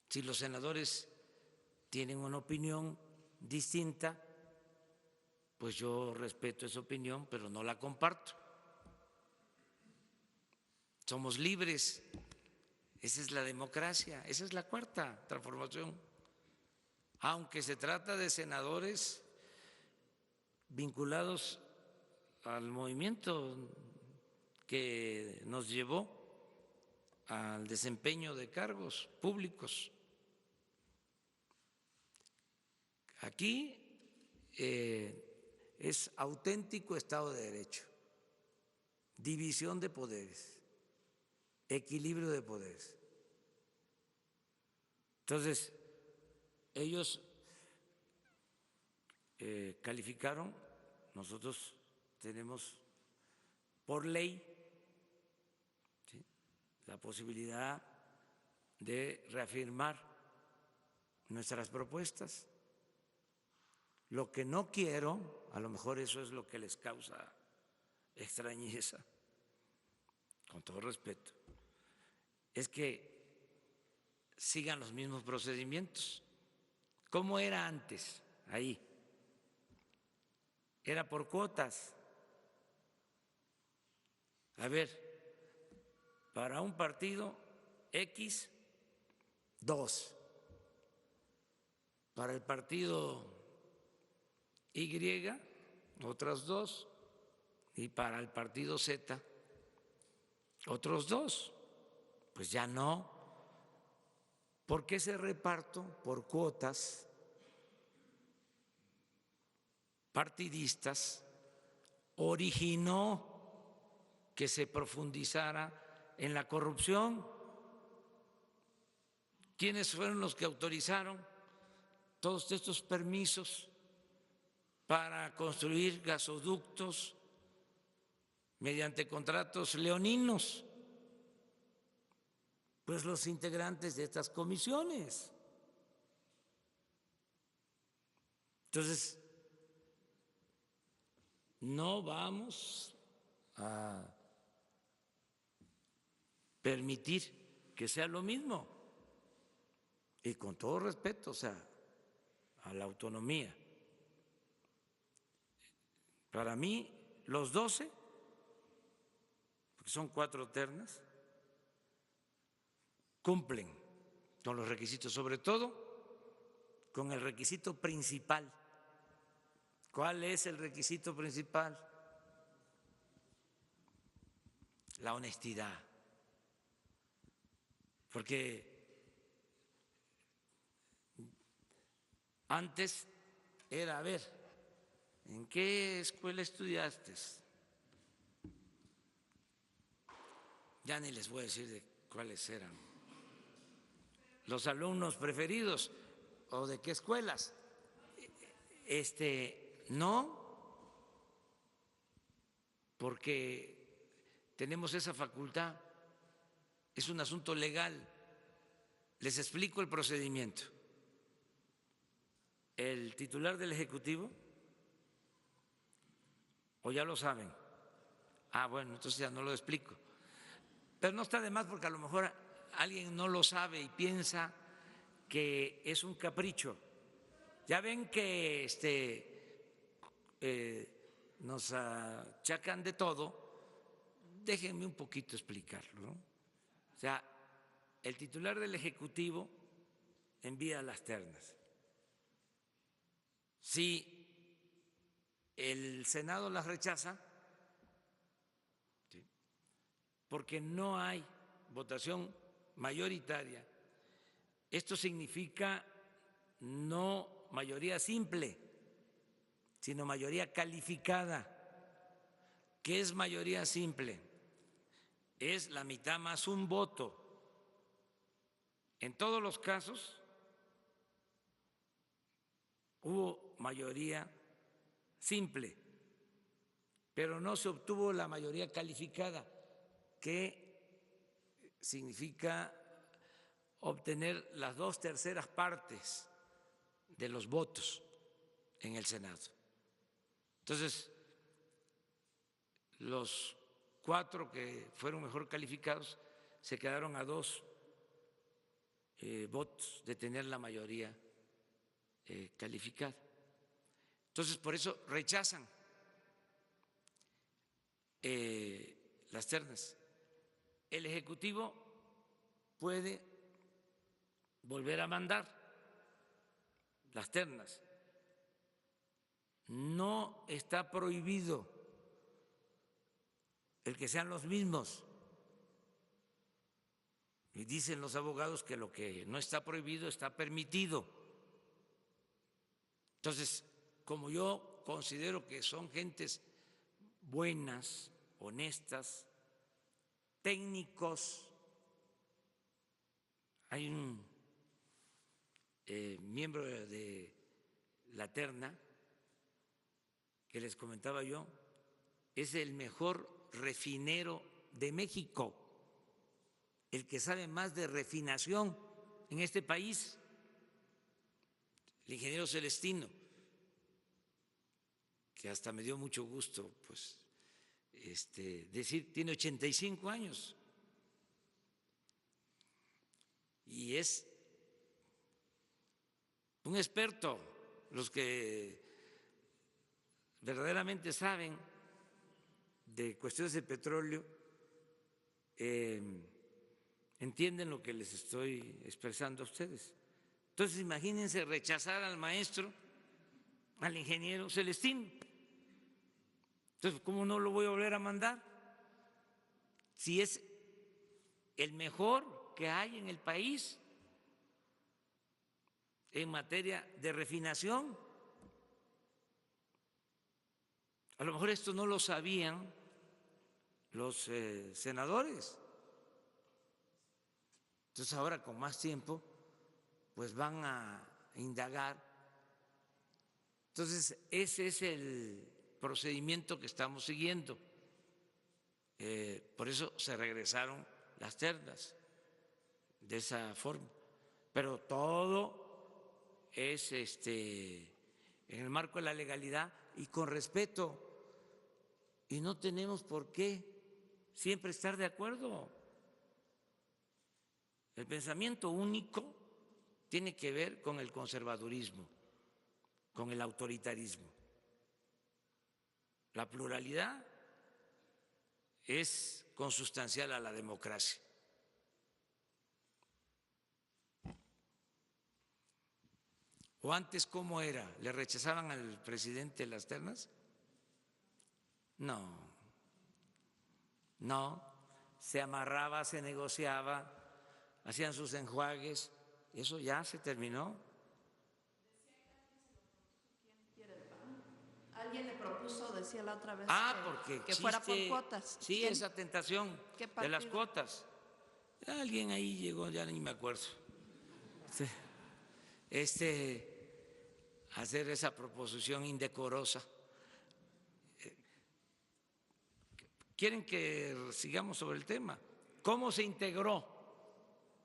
Si los senadores tienen una opinión distinta, pues yo respeto esa opinión, pero no la comparto. Somos libres, esa es la democracia, esa es la cuarta transformación. Aunque se trata de senadores vinculados al movimiento que nos llevó al desempeño de cargos públicos. Aquí es auténtico Estado de Derecho, división de poderes, equilibrio de poderes. Entonces, ellos calificaron, nosotros tenemos por ley, ¿sí?, la posibilidad de reafirmar nuestras propuestas. Lo que no quiero, a lo mejor eso es lo que les causa extrañeza, con todo respeto, es que sigan los mismos procedimientos. ¿Cómo era antes? Ahí. Era por cuotas. A ver, para un partido X, 2. Para el partido Y, otras 2. Y para el partido Z, otros 2. Pues ya no. ¿Por qué ese reparto por cuotas partidistas originó que se profundizara en la corrupción. ¿Quiénes fueron los que autorizaron todos estos permisos para construir gasoductos mediante contratos leoninos? Pues los integrantes de estas comisiones. Entonces, no vamos a permitir que sea lo mismo. Y con todo respeto, o sea, a la autonomía. Para mí, los 12, porque son 4 ternas, cumplen con los requisitos, sobre todo con el requisito principal. ¿Cuál es el requisito principal? La honestidad. Porque antes era, a ver, ¿en qué escuela estudiaste? Ya ni les voy a decir de cuáles eran los alumnos preferidos o de qué escuelas. No, porque tenemos esa facultad, es un asunto legal. Les explico el procedimiento. El titular del Ejecutivo, o ya lo saben, bueno, entonces ya no lo explico, pero no está de más porque a lo mejor alguien no lo sabe y piensa que es un capricho. Ya ven que nos achacan de todo, déjenme un poquito explicarlo, ¿no? O sea, el titular del Ejecutivo envía las ternas. Si el Senado las rechaza, ¿sí?, porque no hay votación mayoritaria, esto significa no mayoría simple, sino mayoría calificada. ¿Qué es mayoría simple? Es la mitad más un voto. En todos los casos hubo mayoría simple, pero no se obtuvo la mayoría calificada, que significa obtener las 2/3 partes de los votos en el Senado. Entonces, los 4 que fueron mejor calificados se quedaron a 2 votos de tener la mayoría calificada. Entonces, por eso rechazan las ternas. El Ejecutivo puede volver a mandar las ternas. No está prohibido el que sean los mismos. Y dicen los abogados que lo que no está prohibido está permitido. Entonces, como yo considero que son gentes buenas, honestas, técnicos, hay un miembro de la terna que les comentaba yo, es el mejor refinero de México, el que sabe más de refinación en este país, el ingeniero Celestino, que hasta me dio mucho gusto pues decir, tiene 85 años y es un experto. Los que verdaderamente saben de cuestiones de petróleo entienden lo que les estoy expresando a ustedes. Entonces, imagínense rechazar al maestro, al ingeniero Celestino. Entonces, ¿cómo no lo voy a volver a mandar? Si es el mejor que hay en el país en materia de refinación. A lo mejor esto no lo sabían los senadores. Entonces ahora con más tiempo pues van a indagar. Entonces ese es el procedimiento que estamos siguiendo. Por eso se regresaron las ternas de esa forma. Pero todo es en el marco de la legalidad y con respeto. Y no tenemos por qué siempre estar de acuerdo. El pensamiento único tiene que ver con el conservadurismo, con el autoritarismo. La pluralidad es consustancial a la democracia. ¿O antes cómo era? ¿Le rechazaban al presidente las ternas? No, se amarraba, se negociaba, hacían sus enjuagues, eso ya se terminó. Alguien le propuso, decía la otra vez, porque que fuera por cuotas. Sí, ¿Quién? esa tentación de las cuotas. Alguien ahí llegó, ya ni me acuerdo. Hacer esa proposición indecorosa. ¿Quieren que sigamos sobre el tema? ¿Cómo se integró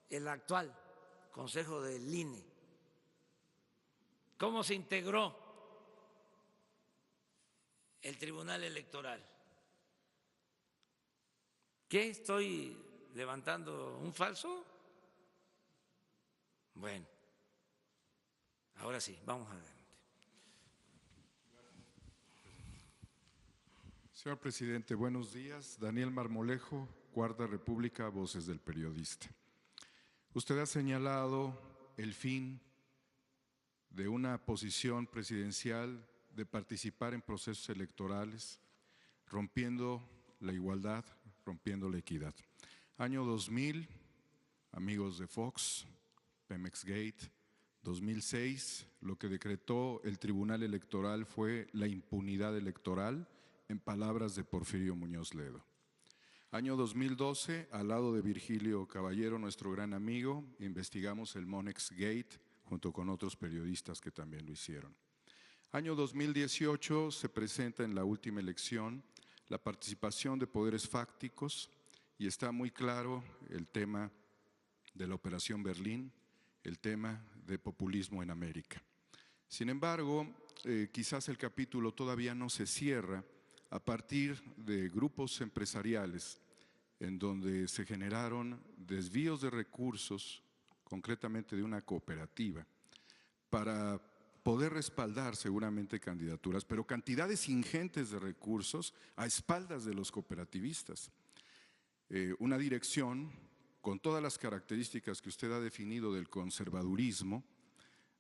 el actual Consejo del INE? ¿Cómo se integró el Tribunal Electoral? ¿Qué estoy levantando un falso? Bueno, ahora sí, vamos adelante. Señor presidente, buenos días. Daniel Marmolejo, Cuarta República, Voces del Periodista. Usted ha señalado el fin de una posición presidencial de participar en procesos electorales, rompiendo la igualdad, rompiendo la equidad. Año 2000, amigos de Fox, Pemex Gate. 2006, lo que decretó el Tribunal Electoral fue la impunidad electoral, en palabras de Porfirio Muñoz Ledo. Año 2012, al lado de Virgilio Caballero, nuestro gran amigo, investigamos el Monex Gate junto con otros periodistas que también lo hicieron. Año 2018 se presenta en la última elección la participación de poderes fácticos y está muy claro el tema de la Operación Berlín, el tema de populismo en América. Sin embargo, quizás el capítulo todavía no se cierra a partir de grupos empresariales en donde se generaron desvíos de recursos, concretamente de una cooperativa, para poder respaldar seguramente candidaturas, pero cantidades ingentes de recursos a espaldas de los cooperativistas. Una dirección con todas las características que usted ha definido del conservadurismo,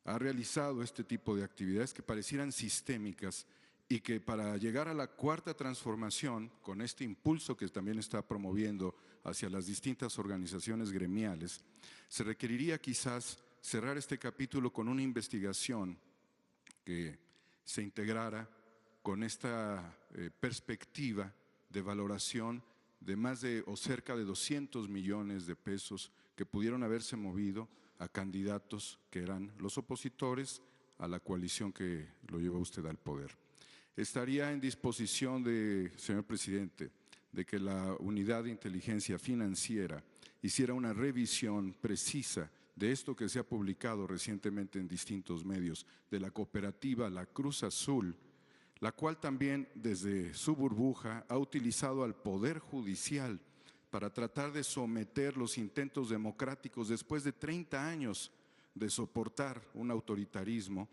ha realizado este tipo de actividades que parecieran sistémicas y que para llegar a la cuarta transformación, con este impulso que también está promoviendo hacia las distintas organizaciones gremiales, se requeriría quizás cerrar este capítulo con una investigación que se integrara con esta perspectiva de valoración de más de o cerca de 200 millones de pesos que pudieron haberse movido a candidatos que eran los opositores a la coalición que lo llevó usted al poder. Estaría en disposición de, señor presidente, de que la Unidad de Inteligencia Financiera hiciera una revisión precisa de esto que se ha publicado recientemente en distintos medios, de la cooperativa La Cruz Azul, la cual también desde su burbuja ha utilizado al Poder Judicial para tratar de someter los intentos democráticos después de 30 años de soportar un autoritarismo,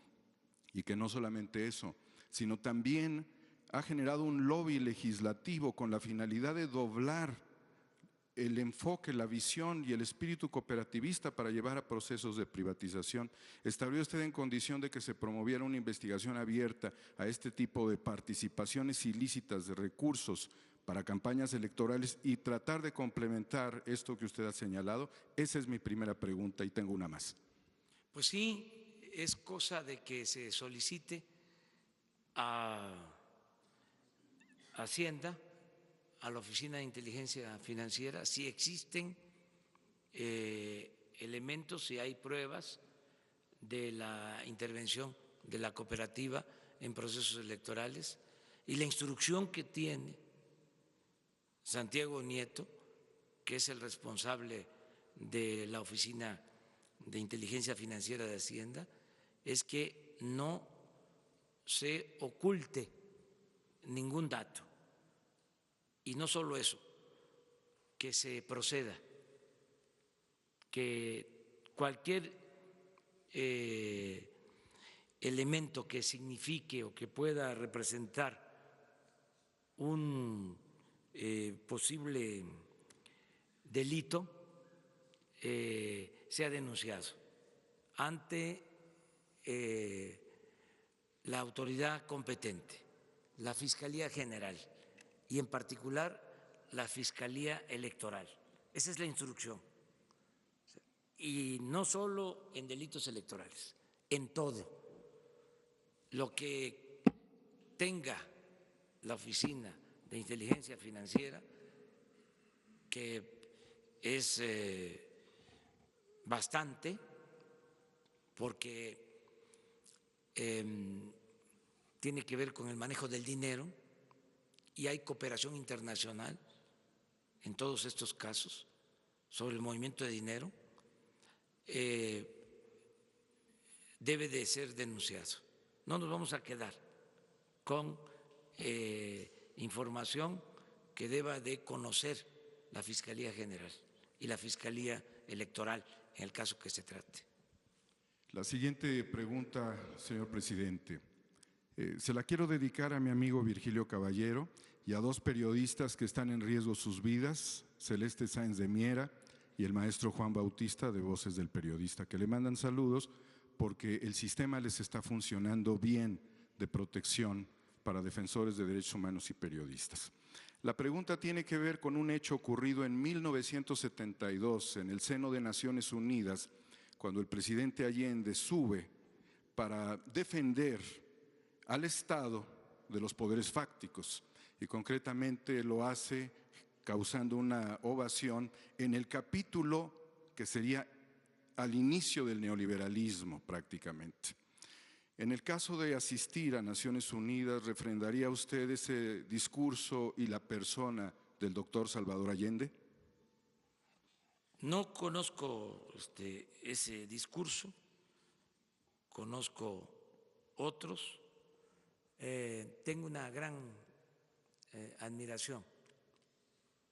y que no solamente eso, sino también ha generado un lobby legislativo con la finalidad de doblar el enfoque, la visión y el espíritu cooperativista para llevar a procesos de privatización. ¿Estaría usted en condición de que se promoviera una investigación abierta a este tipo de participaciones ilícitas de recursos para campañas electorales y tratar de complementar esto que usted ha señalado? Esa es mi primera pregunta y tengo una más. Pues sí, es cosa de que se solicite a Hacienda, a la Oficina de Inteligencia Financiera, si existen elementos, si hay pruebas de la intervención de la cooperativa en procesos electorales, y la instrucción que tiene Santiago Nieto, que es el responsable de la Oficina de Inteligencia Financiera de Hacienda, es que no se oculte ningún dato. Y no solo eso, que se proceda, que cualquier elemento que signifique o que pueda representar un posible delito sea denunciado ante la autoridad competente, la Fiscalía General y en particular la Fiscalía Electoral. Esa es la instrucción. Y no solo en delitos electorales, en todo lo que tenga la Oficina de Inteligencia Financiera, que es bastante, porque tiene que ver con el manejo del dinero y hay cooperación internacional en todos estos casos sobre el movimiento de dinero, debe de ser denunciado. No nos vamos a quedar con información que deba de conocer la Fiscalía General y la Fiscalía Electoral en el caso que se trate. La siguiente pregunta, señor presidente, se la quiero dedicar a mi amigo Virgilio Caballero y a dos periodistas que están en riesgo sus vidas, Celeste Sáenz de Miera y el maestro Juan Bautista de Voces del Periodista, que le mandan saludos porque el sistema les está funcionando bien de protección para defensores de derechos humanos y periodistas. La pregunta tiene que ver con un hecho ocurrido en 1972 en el seno de Naciones Unidas, cuando el presidente Allende sube para defender al Estado de los poderes fácticos y concretamente lo hace causando una ovación en el capítulo que sería al inicio del neoliberalismo prácticamente. En el caso de asistir a Naciones Unidas, ¿refrendaría usted ese discurso y la persona del doctor Salvador Allende? No conozco ese discurso, conozco otros. Tengo una gran admiración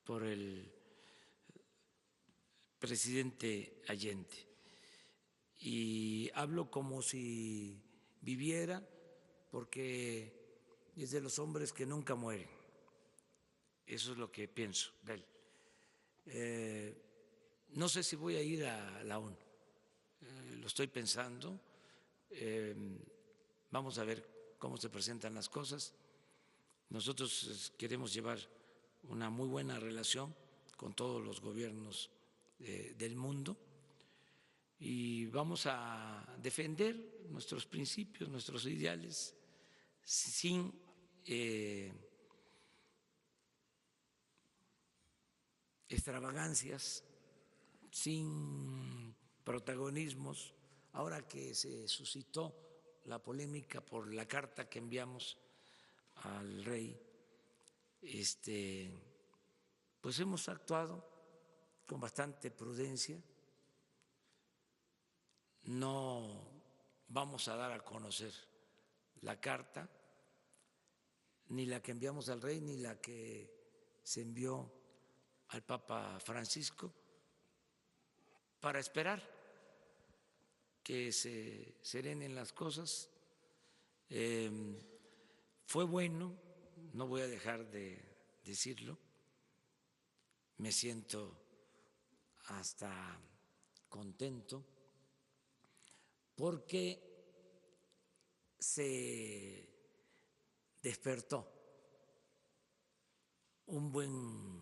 por el presidente Allende y hablo como si viviera, porque es de los hombres que nunca mueren. Eso es lo que pienso de él. No sé si voy a ir a la ONU, lo estoy pensando, vamos a ver cómo se presentan las cosas. Nosotros queremos llevar una muy buena relación con todos los gobiernos del mundo y vamos a defender nuestros principios, nuestros ideales, sin extravagancias, sin protagonismos. Ahora que se suscitó la polémica por la carta que enviamos al rey, pues hemos actuado con bastante prudencia. No vamos a dar a conocer la carta, ni la que enviamos al rey, ni la que se envió al Papa Francisco, para esperar que se serenen las cosas. Fue bueno, no voy a dejar de decirlo, me siento hasta contento porque se despertó un buen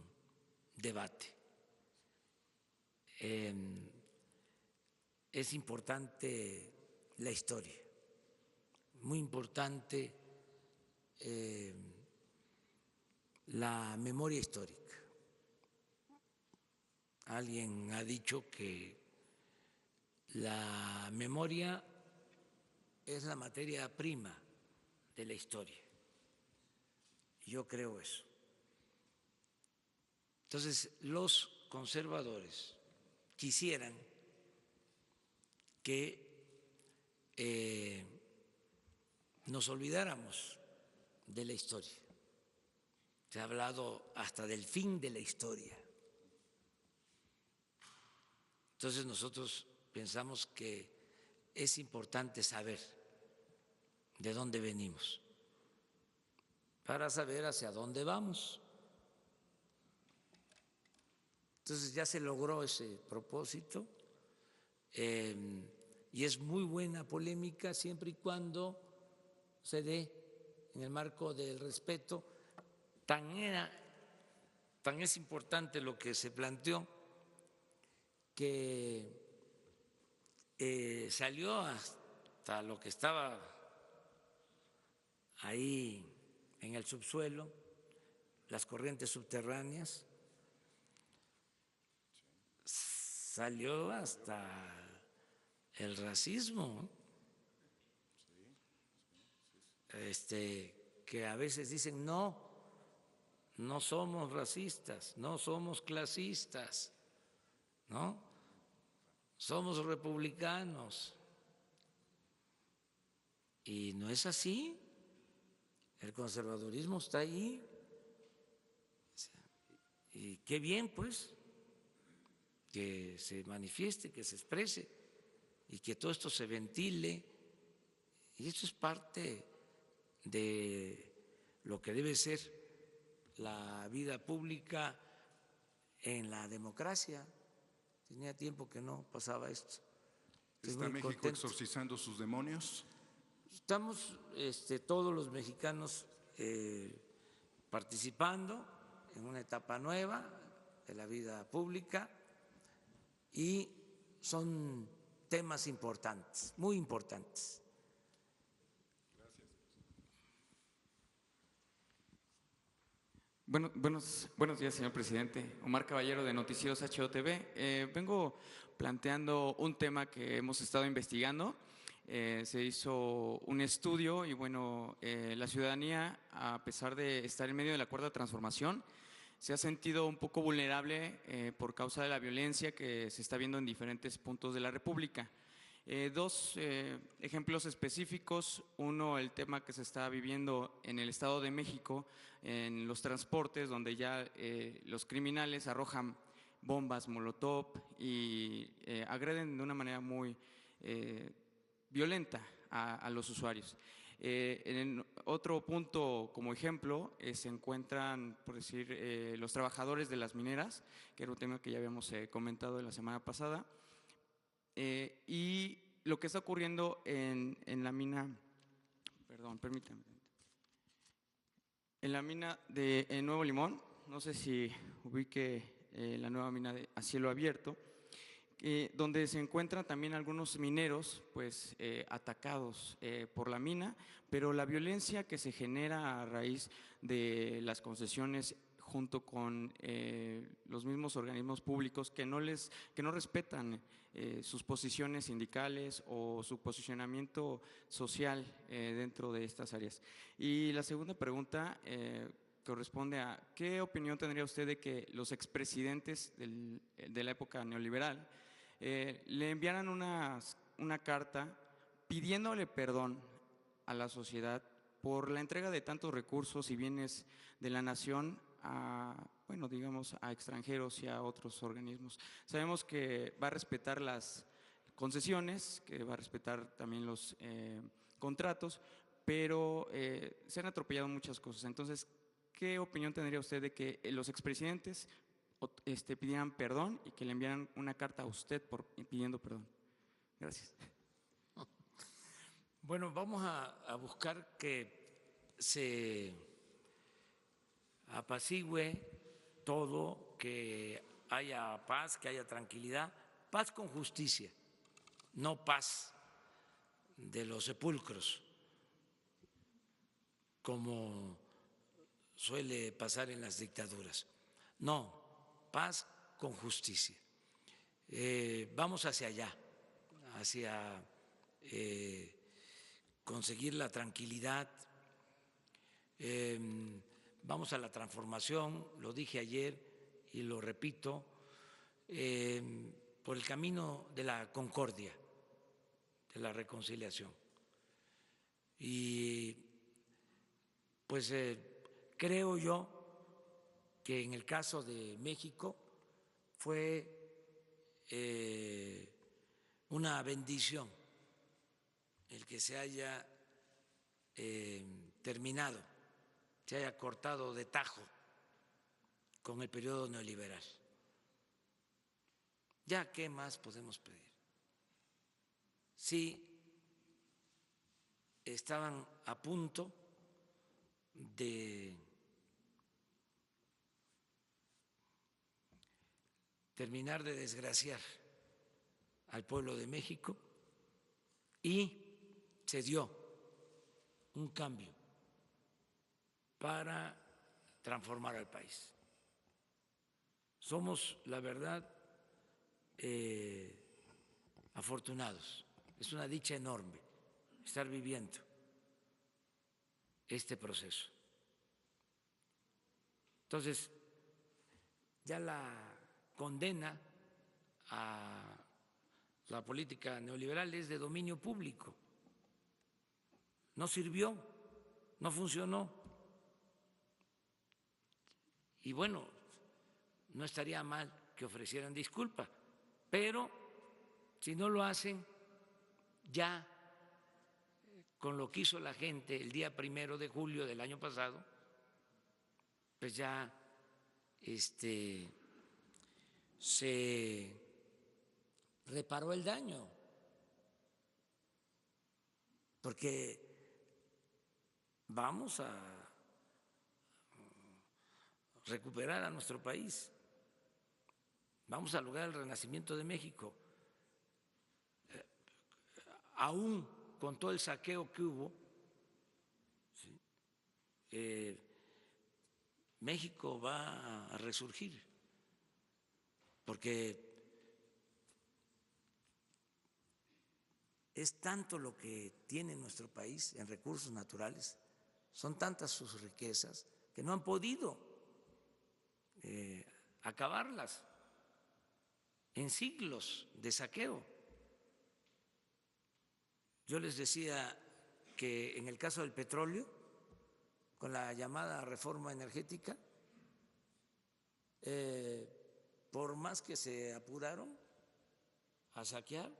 debate. Es importante la historia, muy importante la memoria histórica. Alguien ha dicho que la memoria es la materia prima de la historia. Yo creo eso. Entonces, los conservadores quisieran que nos olvidáramos de la historia. Se ha hablado hasta del fin de la historia. Entonces nosotros pensamos que es importante saber de dónde venimos para saber hacia dónde vamos. Entonces ya se logró ese propósito y es muy buena polémica siempre y cuando se dé en el marco del respeto. Tan es importante lo que se planteó que salió hasta lo que estaba ahí en el subsuelo, las corrientes subterráneas, salió hasta el racismo, que a veces dicen no somos racistas, no somos clasistas, ¿no? Somos republicanos. Y no es así. El conservadurismo está ahí. Y qué bien, pues, que se manifieste, que se exprese y que todo esto se ventile. Y esto es parte de lo que debe ser la vida pública en la democracia. Tenía tiempo que no pasaba esto. ¿Está México exorcizando sus demonios? Estamos todos los mexicanos participando en una etapa nueva de la vida pública y son temas importantes, muy importantes. Buenos días, señor presidente. Omar Caballero, de Noticieros HOTV. Vengo planteando un tema que hemos estado investigando. Se hizo un estudio y bueno, la ciudadanía, a pesar de estar en medio de la cuarta transformación, se ha sentido un poco vulnerable por causa de la violencia que se está viendo en diferentes puntos de la República. Dos ejemplos específicos. Uno, el tema que se está viviendo en el Estado de México, en los transportes, donde ya los criminales arrojan bombas molotov y agreden de una manera muy violenta a los usuarios. En otro punto, como ejemplo, se encuentran, por decir, los trabajadores de las mineras, que era un tema que ya habíamos comentado la semana pasada. Y lo que está ocurriendo en la mina, perdón, permítame, en la mina de Nuevo Limón, no sé si ubique la nueva mina a cielo abierto, donde se encuentran también algunos mineros pues atacados por la mina, pero la violencia que se genera a raíz de las concesiones junto con los mismos organismos públicos que no respetan sus posiciones sindicales o su posicionamiento social dentro de estas áreas. Y la segunda pregunta corresponde a ¿qué opinión tendría usted de que los expresidentes de la época neoliberal le enviaran una carta pidiéndole perdón a la sociedad por la entrega de tantos recursos y bienes de la nación a extranjeros y a otros organismos? Sabemos que va a respetar las concesiones, que va a respetar también los contratos, pero se han atropellado muchas cosas. Entonces, ¿qué opinión tendría usted de que los expresidentes pidieran perdón y que le enviaran una carta a usted pidiendo perdón? Gracias. Bueno, vamos a buscar que se apacigüe todo, que haya paz, que haya tranquilidad, paz con justicia, no paz de los sepulcros, como suele pasar en las dictaduras. No, paz con justicia. Vamos hacia allá, hacia conseguir la tranquilidad. Vamos a la transformación, lo dije ayer y lo repito, por el camino de la concordia, de la reconciliación. Y pues creo yo que en el caso de México fue una bendición el que se haya terminado, se haya cortado de tajo con el periodo neoliberal. ¿Ya qué más podemos pedir? Sí, estaban a punto de terminar de desgraciar al pueblo de México y se dio un cambio para transformar al país. Somos, la verdad, afortunados. Es una dicha enorme estar viviendo este proceso. Entonces, ya la condena a la política neoliberal es de dominio público. No sirvió, no funcionó. Y bueno, no estaría mal que ofrecieran disculpa, pero si no lo hacen, ya con lo que hizo la gente el día 1 de julio del año pasado, pues ya se reparó el daño, porque vamos a recuperar a nuestro país, vamos a lograr el renacimiento de México, aún con todo el saqueo que hubo, ¿sí? México va a resurgir, porque es tanto lo que tiene nuestro país en recursos naturales, son tantas sus riquezas que no han podido acabarlas en siglos de saqueo. Yo les decía que en el caso del petróleo, con la llamada reforma energética, por más que se apuraron a saquear,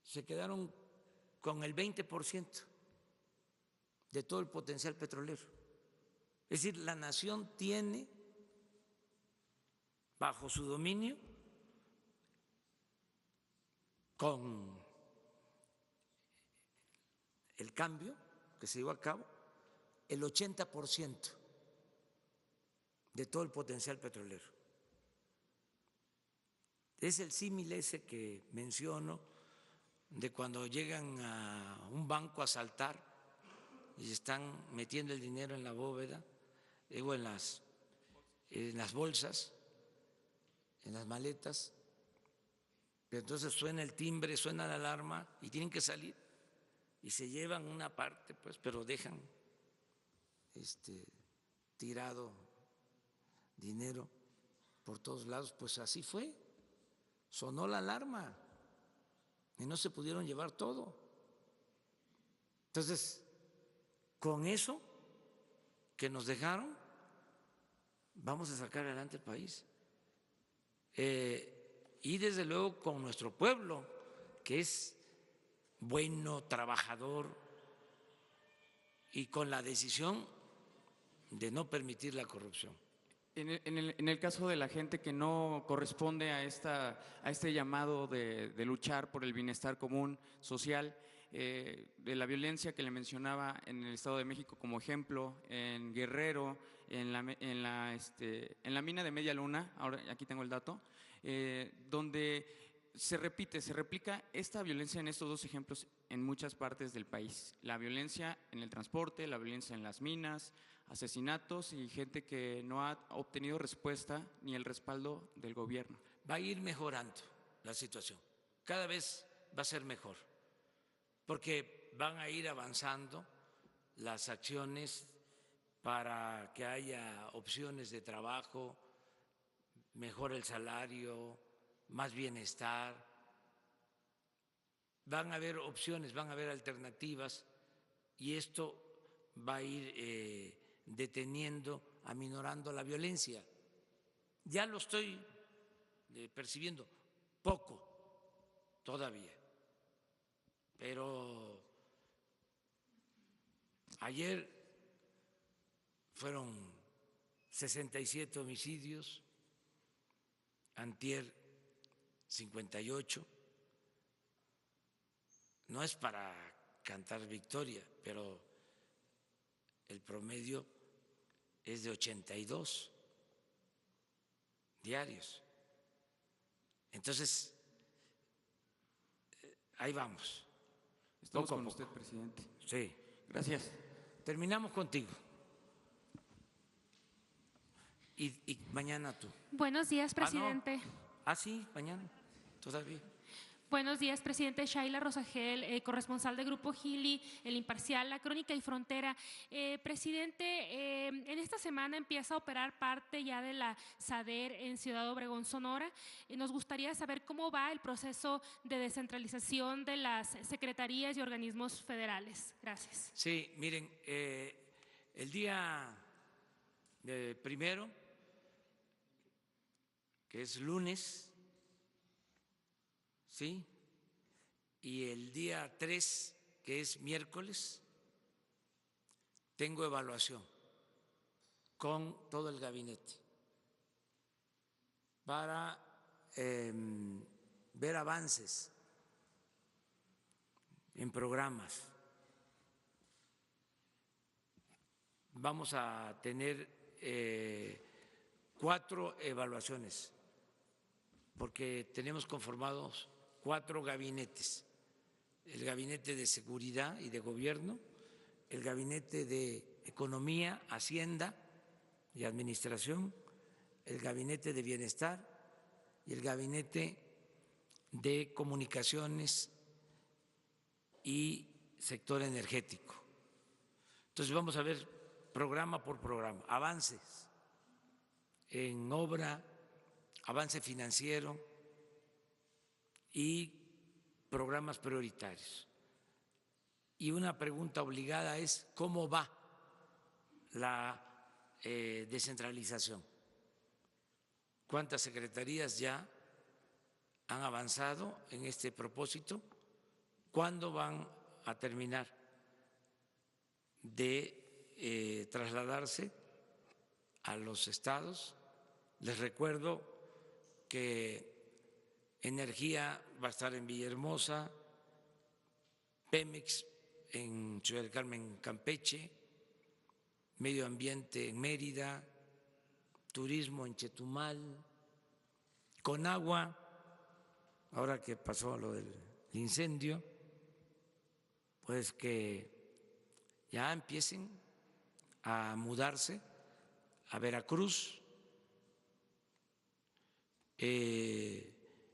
se quedaron con el 20% de todo el potencial petrolero. Es decir, la nación tiene bajo su dominio, con el cambio que se llevó a cabo, el 80% de todo el potencial petrolero. Es el símil ese que menciono de cuando llegan a un banco a asaltar y están metiendo el dinero en la bóveda o en las bolsas, en las maletas, pero entonces suena el timbre, suena la alarma y tienen que salir y se llevan una parte, pues, pero dejan tirado dinero por todos lados. Pues así fue, sonó la alarma y no se pudieron llevar todo. Entonces, con eso que nos dejaron, vamos a sacar adelante el país. Y desde luego con nuestro pueblo, que es bueno, trabajador, y con la decisión de no permitir la corrupción. En el caso de la gente que no corresponde a este llamado de luchar por el bienestar común social, de la violencia que le mencionaba en el Estado de México como ejemplo, en Guerrero, en la mina de Media Luna, ahora aquí tengo el dato, donde se replica esta violencia en estos dos ejemplos en muchas partes del país. La violencia en el transporte, la violencia en las minas, asesinatos y gente que no ha obtenido respuesta ni el respaldo del gobierno. Va a ir mejorando la situación, cada vez va a ser mejor, porque van a ir avanzando las acciones para que haya opciones de trabajo, mejor el salario, más bienestar. Van a haber opciones, van a haber alternativas y esto va a ir deteniendo, aminorando la violencia. Ya lo estoy percibiendo, poco todavía, pero ayer fueron 67 homicidios, antier 58. No es para cantar victoria, pero el promedio es de 82 diarios. Entonces, ahí vamos. Estamos Poco a con poco. usted, presidente. Sí. Gracias. Terminamos contigo. Y mañana tú. Buenos días, Ah, no. presidente. Ah, sí, mañana, todavía. Buenos días, presidente. Shaila Rosagel, corresponsal de Grupo Gili, El Imparcial, La Crónica y Frontera. Presidente, en esta semana empieza a operar parte ya de la SADER en Ciudad Obregón, Sonora. Nos gustaría saber cómo va el proceso de descentralización de las secretarías y organismos federales. Gracias. Sí, miren, el día primero, que es lunes, ¿sí? Y el día 3, que es miércoles, tengo evaluación con todo el gabinete para ver avances en programas. Vamos a tener 4 evaluaciones, porque tenemos conformados 4 gabinetes: el gabinete de seguridad y de gobierno, el gabinete de economía, hacienda y administración, el gabinete de bienestar y el gabinete de comunicaciones y sector energético. Entonces vamos a ver programa por programa, avances en obra, avance financiero y programas prioritarios. Y una pregunta obligada es: ¿cómo va la descentralización? ¿Cuántas secretarías ya han avanzado en este propósito? ¿Cuándo van a terminar de trasladarse a los estados? Les recuerdo que Energía va a estar en Villahermosa, Pemex en Ciudad del Carmen, Campeche, Medio Ambiente en Mérida, Turismo en Chetumal, Conagua, ahora que pasó lo del incendio, pues que ya empiecen a mudarse a Veracruz,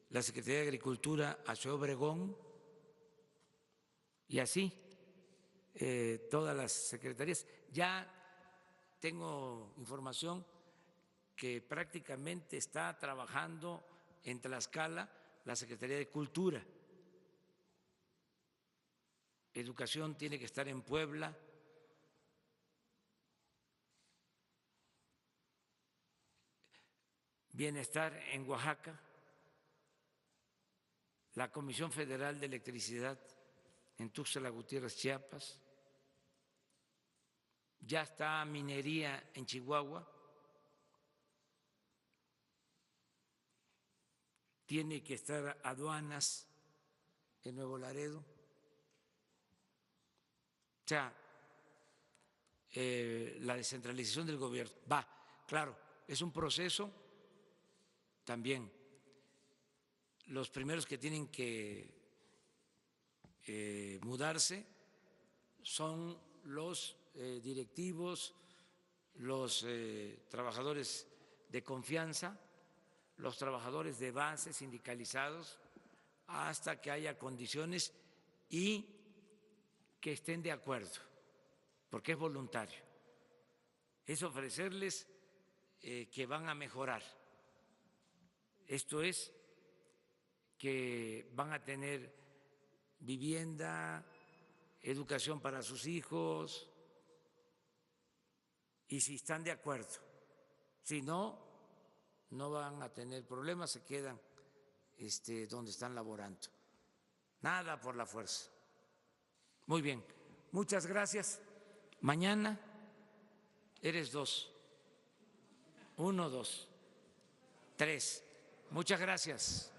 la Secretaría de Agricultura a Ciudad Obregón y así todas las secretarías. Ya tengo información que prácticamente está trabajando en Tlaxcala la Secretaría de Cultura. Educación tiene que estar en Puebla. Bienestar en Oaxaca. La Comisión Federal de Electricidad en Tuxtla Gutiérrez, Chiapas. Ya está minería en Chihuahua. Tiene que estar aduanas en Nuevo Laredo. O sea, la descentralización del gobierno va, claro, es un proceso también. Los primeros que tienen que mudarse son los directivos los trabajadores de confianza, los trabajadores de base sindicalizados, hasta que haya condiciones y que estén de acuerdo, porque es voluntario. Es ofrecerles que van a mejorar. Esto es que van a tener vivienda, educación para sus hijos, y si están de acuerdo. Si no, no van a tener problemas, se quedan donde están laborando. Nada por la fuerza. Muy bien, muchas gracias. Mañana eres 2. 1, 2, 3. Muchas gracias.